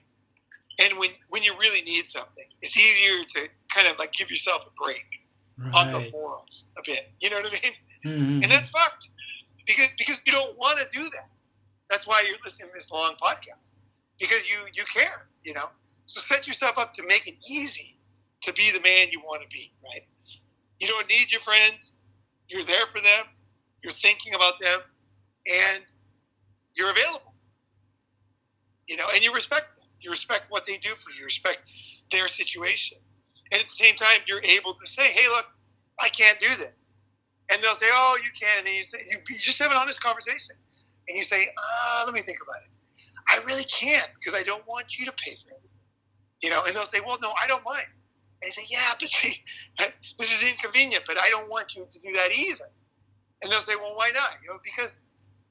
And when you really need something, it's easier to kind of like give yourself a break on the morals a bit. You know what I mean? Mm-hmm. And that's fucked because you don't want to do that. That's why you're listening to this long podcast, because you care. So set yourself up to make it easy to be the man you want to be. Right? You don't need your friends. You're there for them. You're thinking about them, and you're available. And you respect them. You respect what they do for you. You respect their situation. And at the same time, you're able to say, hey, look, I can't do this. And they'll say, oh, you can. And then you just have an honest conversation. And you say, let me think about it. I really can't because I don't want you to pay for it. And they'll say, well, no, I don't mind. And you say, yeah, but see, this is inconvenient, but I don't want you to do that either. And they'll say, well, why not? Because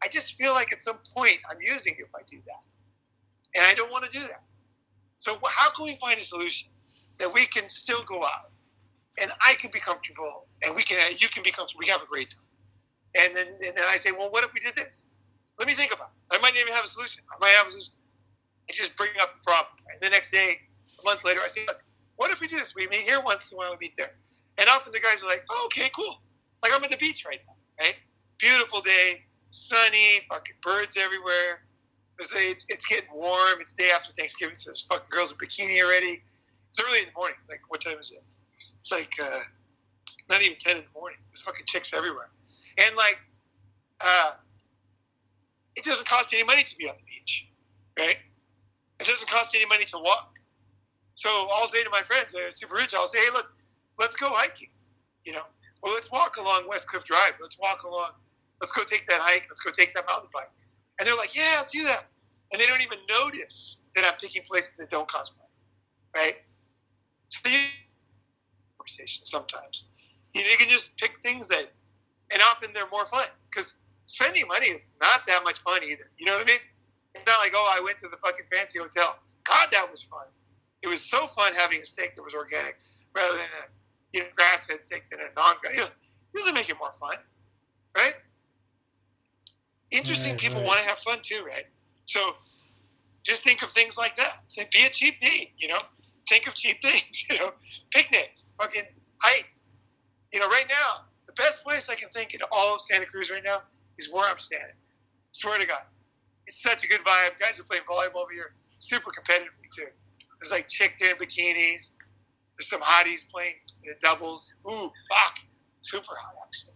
I just feel like at some point I'm using you if I do that. And I don't want to do that. So how can we find a solution that we can still go out and I can be comfortable and you can be comfortable, we have a great time. And then I say, well, what if we did this? Let me think about it. I might not even have a solution. I might have a solution. I just bring up the problem. And the next day, a month later, I say, look, what if we do this? We meet here once in a while, we meet there. And often the guys are like, oh, okay, cool. Like I'm at the beach right now, right? Beautiful day, sunny, fucking birds everywhere. It's getting warm. It's day after Thanksgiving, so there's fucking girls in bikini already. It's early in the morning. It's like, what time is it? It's like not even 10 in the morning. There's fucking chicks everywhere. And like, it doesn't cost any money to be on the beach, right? It doesn't cost any money to walk. So I'll say to my friends that are super rich, I'll say, hey, look, let's go hiking, or let's walk along West Cliff Drive. Let's go take that hike. Let's go take that mountain bike. And they're like, yeah, let's do that. And they don't even notice that I'm picking places that don't cost money, right? So you conversation sometimes. You can just pick things that, and often they're more fun because spending money is not that much fun either. You know what I mean? It's not like, I went to the fucking fancy hotel. God, that was fun. It was so fun having a steak that was organic rather than a grass-fed steak than a non-grass. It doesn't make it more fun, right? Interesting people want to have fun too, right? So just think of things like that. Be a cheap date, Think of cheap things, Picnics, fucking hikes. Right now, the best place I can think in all of Santa Cruz right now is where I'm standing. Swear to God. It's such a good vibe. Guys are playing volleyball over here super competitively too. There's like chicks there in bikinis. There's some hotties playing the doubles. Ooh, fuck. Super hot, actually.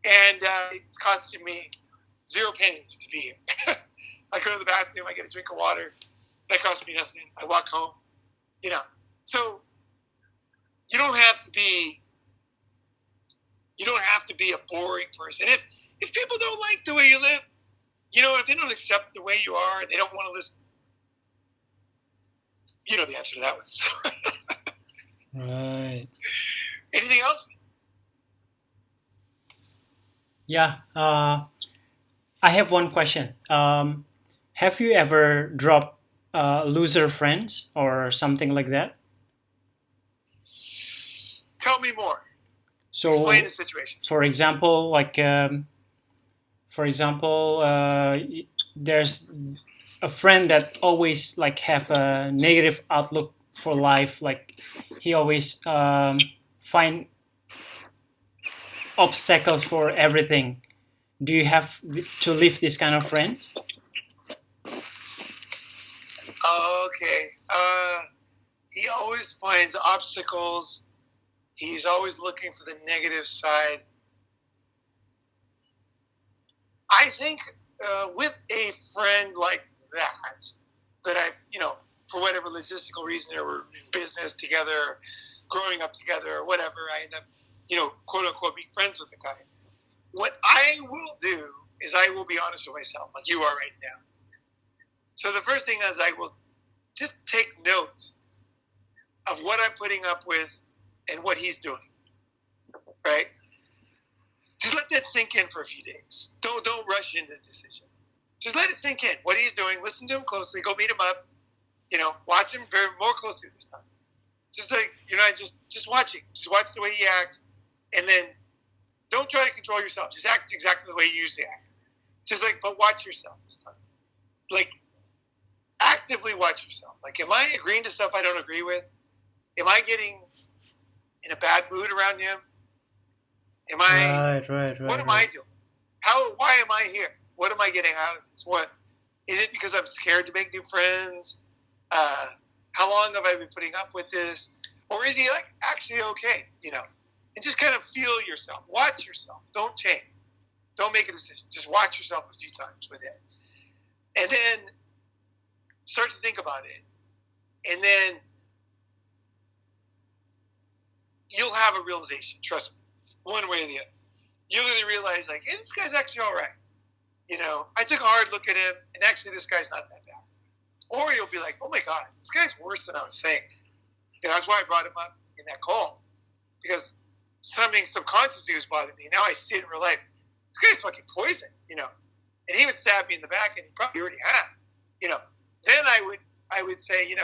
And it's costing me 0 pennies to be here. I go to the bathroom, I get a drink of water. That costs me nothing. I walk home. So you don't have to be a boring person. If people don't like the way you live, if they don't accept the way you are and they don't want to listen, you know the answer to that one. Right. Anything else? Yeah. I have one question. Have you ever dropped loser friends or something like that? Tell me more. So, explain the situation. For example, there's a friend that always have a negative outlook for life. Like he always find obstacles for everything. Do you have to leave this kind of friend? Okay. He always finds obstacles. He's always looking for the negative side. I think with a friend like that I, for whatever logistical reason, or we're in business together, growing up together, or whatever, I end up, quote unquote, being friends with the guy. What I will do is I will be honest with myself, like you are right now. So the first thing is I will just take note of what I'm putting up with and what he's doing, right? Just let that sink in for a few days. Don't rush into the decision. Just let it sink in. What he's doing, listen to him closely. Go meet him up. Watch him more closely this time. Just like just watch him. Just watch the way he acts, and then don't try to control yourself. Just act exactly the way you usually act. But watch yourself this time. Actively watch yourself. Am I agreeing to stuff I don't agree with? Am I getting in a bad mood around him? Am I? Right. What am I doing? Why am I here? What am I getting out of this? What is it? Because I'm scared to make new friends? How long have I been putting up with this? Or is he actually okay? And just kind of feel yourself. Watch yourself. Don't change. Don't make a decision. Just watch yourself a few times with it. And then start to think about it. And then you'll have a realization. Trust me. One way or the other. You'll either realize, hey, this guy's actually all right. I took a hard look at him, and actually this guy's not that bad. Or you'll be like, oh my God, this guy's worse than I was saying. And that's why I brought him up in that call. Because something subconsciously was bothering me. Now I see it in real life. This guy's fucking poison, And he would stab me in the back, and he probably already had, Then I would say,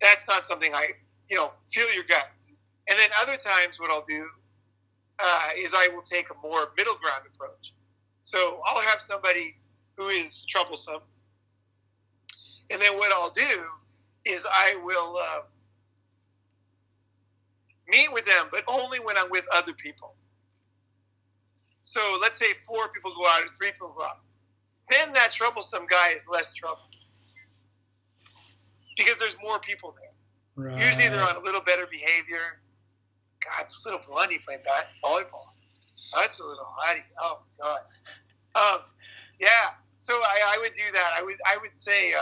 that's not something I, feel your gut. And then other times what I'll do is I will take a more middle ground approach. So I'll have somebody who is troublesome. And then what I'll do is I will meet with them, but only when I'm with other people. So let's say 4 people go out or 3 people go out. Then that troublesome guy is less trouble. Because there's more people there. Right. Usually they're on a little better behavior. God, this little blondie playing volleyball. Such a little hottie. Oh, my God. Yeah. So I would do that. I would say,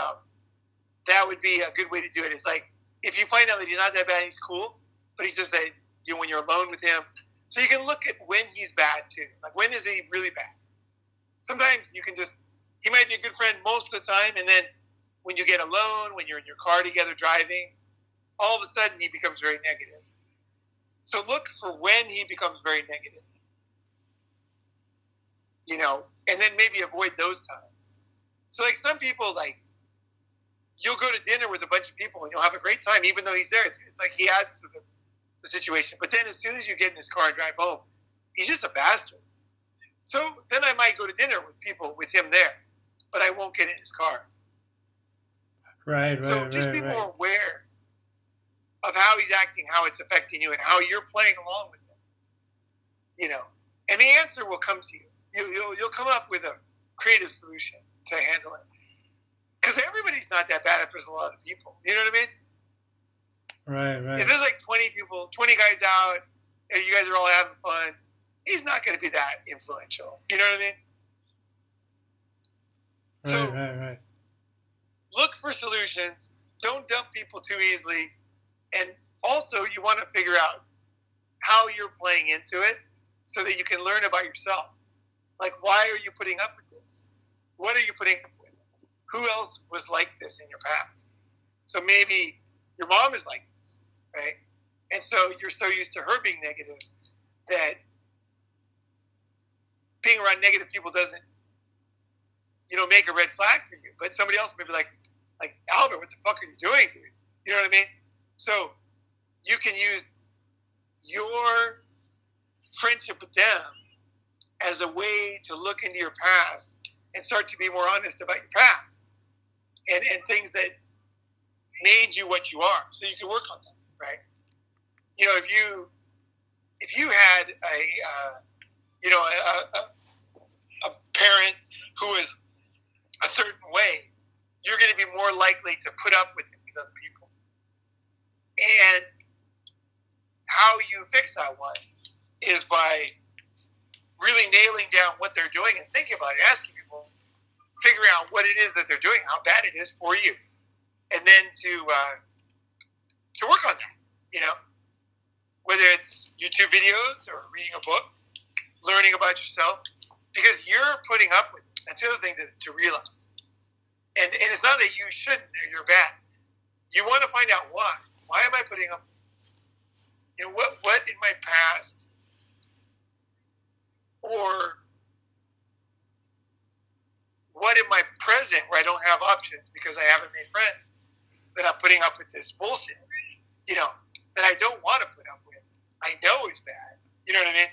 that would be a good way to do it. It's like, if you find out that he's not that bad, he's cool, but he's just that, when you're alone with him. So you can look at when he's bad too. Like, when is he really bad? Sometimes you can he might be a good friend most of the time, and then when you get alone, when you're in your car together driving, all of a sudden he becomes very negative. So look for when he becomes very negative. And then maybe avoid those times. So like some people, like, you'll go to dinner with a bunch of people and you'll have a great time, even though he's there. It's like he adds to the situation. But then as soon as you get in his car and drive home, he's just a bastard. So then I might go to dinner with him there, but I won't get in his car. Right. So just be more aware of how he's acting, how it's affecting you, and how you're playing along with him. And the answer will come to you. You'll come up with a creative solution to handle it. Because everybody's not that bad if there's a lot of people. You know what I mean? Right. If there's like 20 people, 20 guys out, and you guys are all having fun, he's not going to be that influential. You know what I mean? Right. Look for solutions. Don't dump people too easily. And also, you want to figure out how you're playing into it so that you can learn about yourself. Like, why are you putting up with this? What are you putting up with? Who else was like this in your past? So maybe your mom is like this, right? And so you're so used to her being negative that being around negative people doesn't, make a red flag for you. But somebody else may be like, Albert, what the fuck are you doing, dude? You know what I mean? So you can use your friendship with them as a way to look into your past and start to be more honest about your past and things that made you what you are, so you can work on them, right? If you had a parent who was a certain way, you're going to be more likely to put up with it with other people. And how you fix that one is by really nailing down what they're doing and thinking about it, asking people, figuring out what it is that they're doing, how bad it is for you, and then to work on that. Whether it's YouTube videos or reading a book, learning about yourself, because you're putting up with it. That's the other thing to realize. And it's not that you shouldn't or you're bad. You want to find out why. Why am I putting up with this? What in my past or what in my present where I don't have options because I haven't made friends that I'm putting up with this bullshit, that I don't want to put up with. I know is bad. You know what I mean?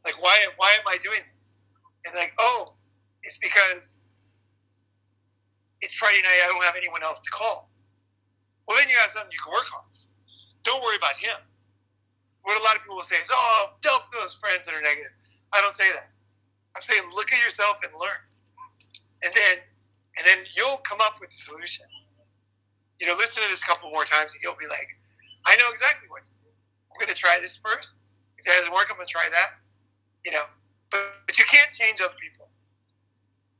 Like, why am I doing this? And like, oh, it's because it's Friday night. I don't have anyone else to call. Well, then you have something you can work on. Don't worry about him. What a lot of people will say is, oh, dump those friends that are negative. I don't say that. I'm saying look at yourself and learn. And then you'll come up with a solution. Listen to this a couple more times and you'll be like, I know exactly what to do. I'm going to try this first. If that doesn't work, I'm going to try that. But you can't change other people.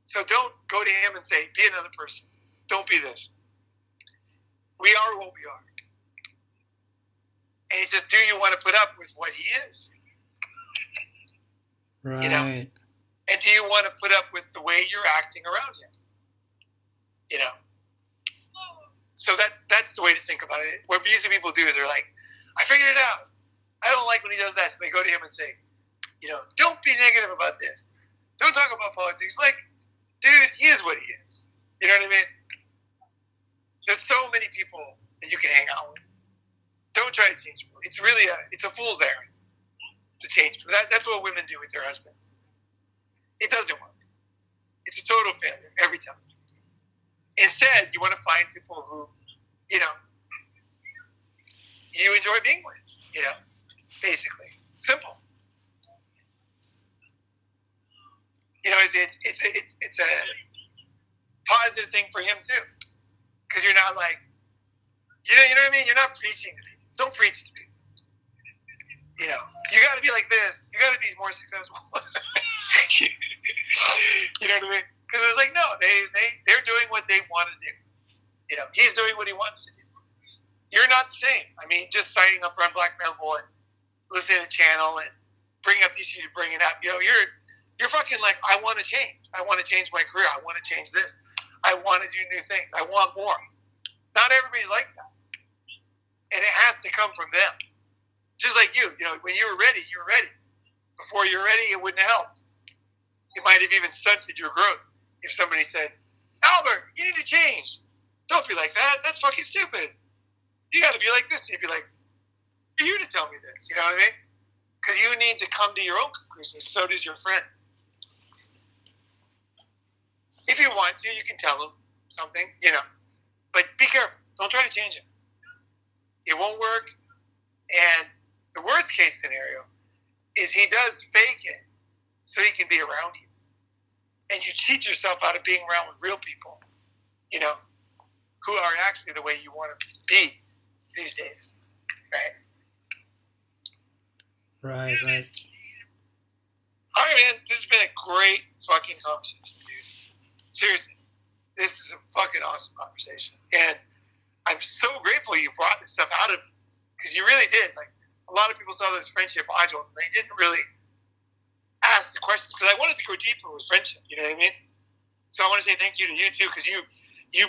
So don't go to him and say, be another person. Don't be this. We are what we are. And it's just, do you want to put up with what he is? Right. And do you want to put up with the way you're acting around him? So that's the way to think about it. What usually people do is they're like, I figured it out. I don't like when he does that. So they go to him and say, don't be negative about this. Don't talk about politics. Like, dude, he is what he is. You know what I mean? There's so many people that you can hang out with. Don't try to change people. It's really it's a fool's errand to change people. That's what women do with their husbands. It doesn't work. It's a total failure every time. Instead, you want to find people who, you enjoy being with, basically. Simple. It's a positive thing for him too. Because you're not like, you know what I mean? You're not preaching to people. Don't preach to people. You got to be like this. You got to be more successful. You know what I mean? Because it's like, no, they're doing what they want to do. He's doing what he wants to do. You're not the same. I mean, just signing up for Unblackmailable and listening to the channel and bringing up the issue you bring it up. You're fucking like, I want to change. I want to change my career. I want to change this. I want to do new things. I want more. Not everybody's like that. And it has to come from them. Just like you. When you were ready, you were ready. Before you're ready, it wouldn't have helped. It might have even stunted your growth if somebody said, Albert, you need to change. Don't be like that. That's fucking stupid. You got to be like this. You'd be like, for you to tell me this. You know what I mean? Because you need to come to your own conclusions. So does your friend. If you want to, you can tell him something, But be careful. Don't try to change it. It won't work. And the worst case scenario is he does fake it so he can be around you. And you cheat yourself out of being around with real people, who are actually the way you want to be these days, right? Right. All right, man. This has been a great fucking conversation, dude. Seriously. This is a fucking awesome conversation. And I'm so grateful you brought this stuff out of me. Because you really did. Like, a lot of people saw those friendship modules and they didn't really ask the questions. Because I wanted to go deeper with friendship. You know what I mean? So I want to say thank you to you, too. Because you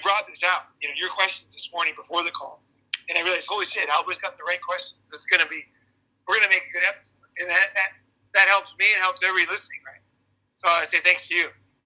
brought this out. Your questions this morning before the call. And I realized, holy shit, Albert's got the right questions. We're going to make a good episode. And that helps me and helps everybody listening, right? So I say thanks to you.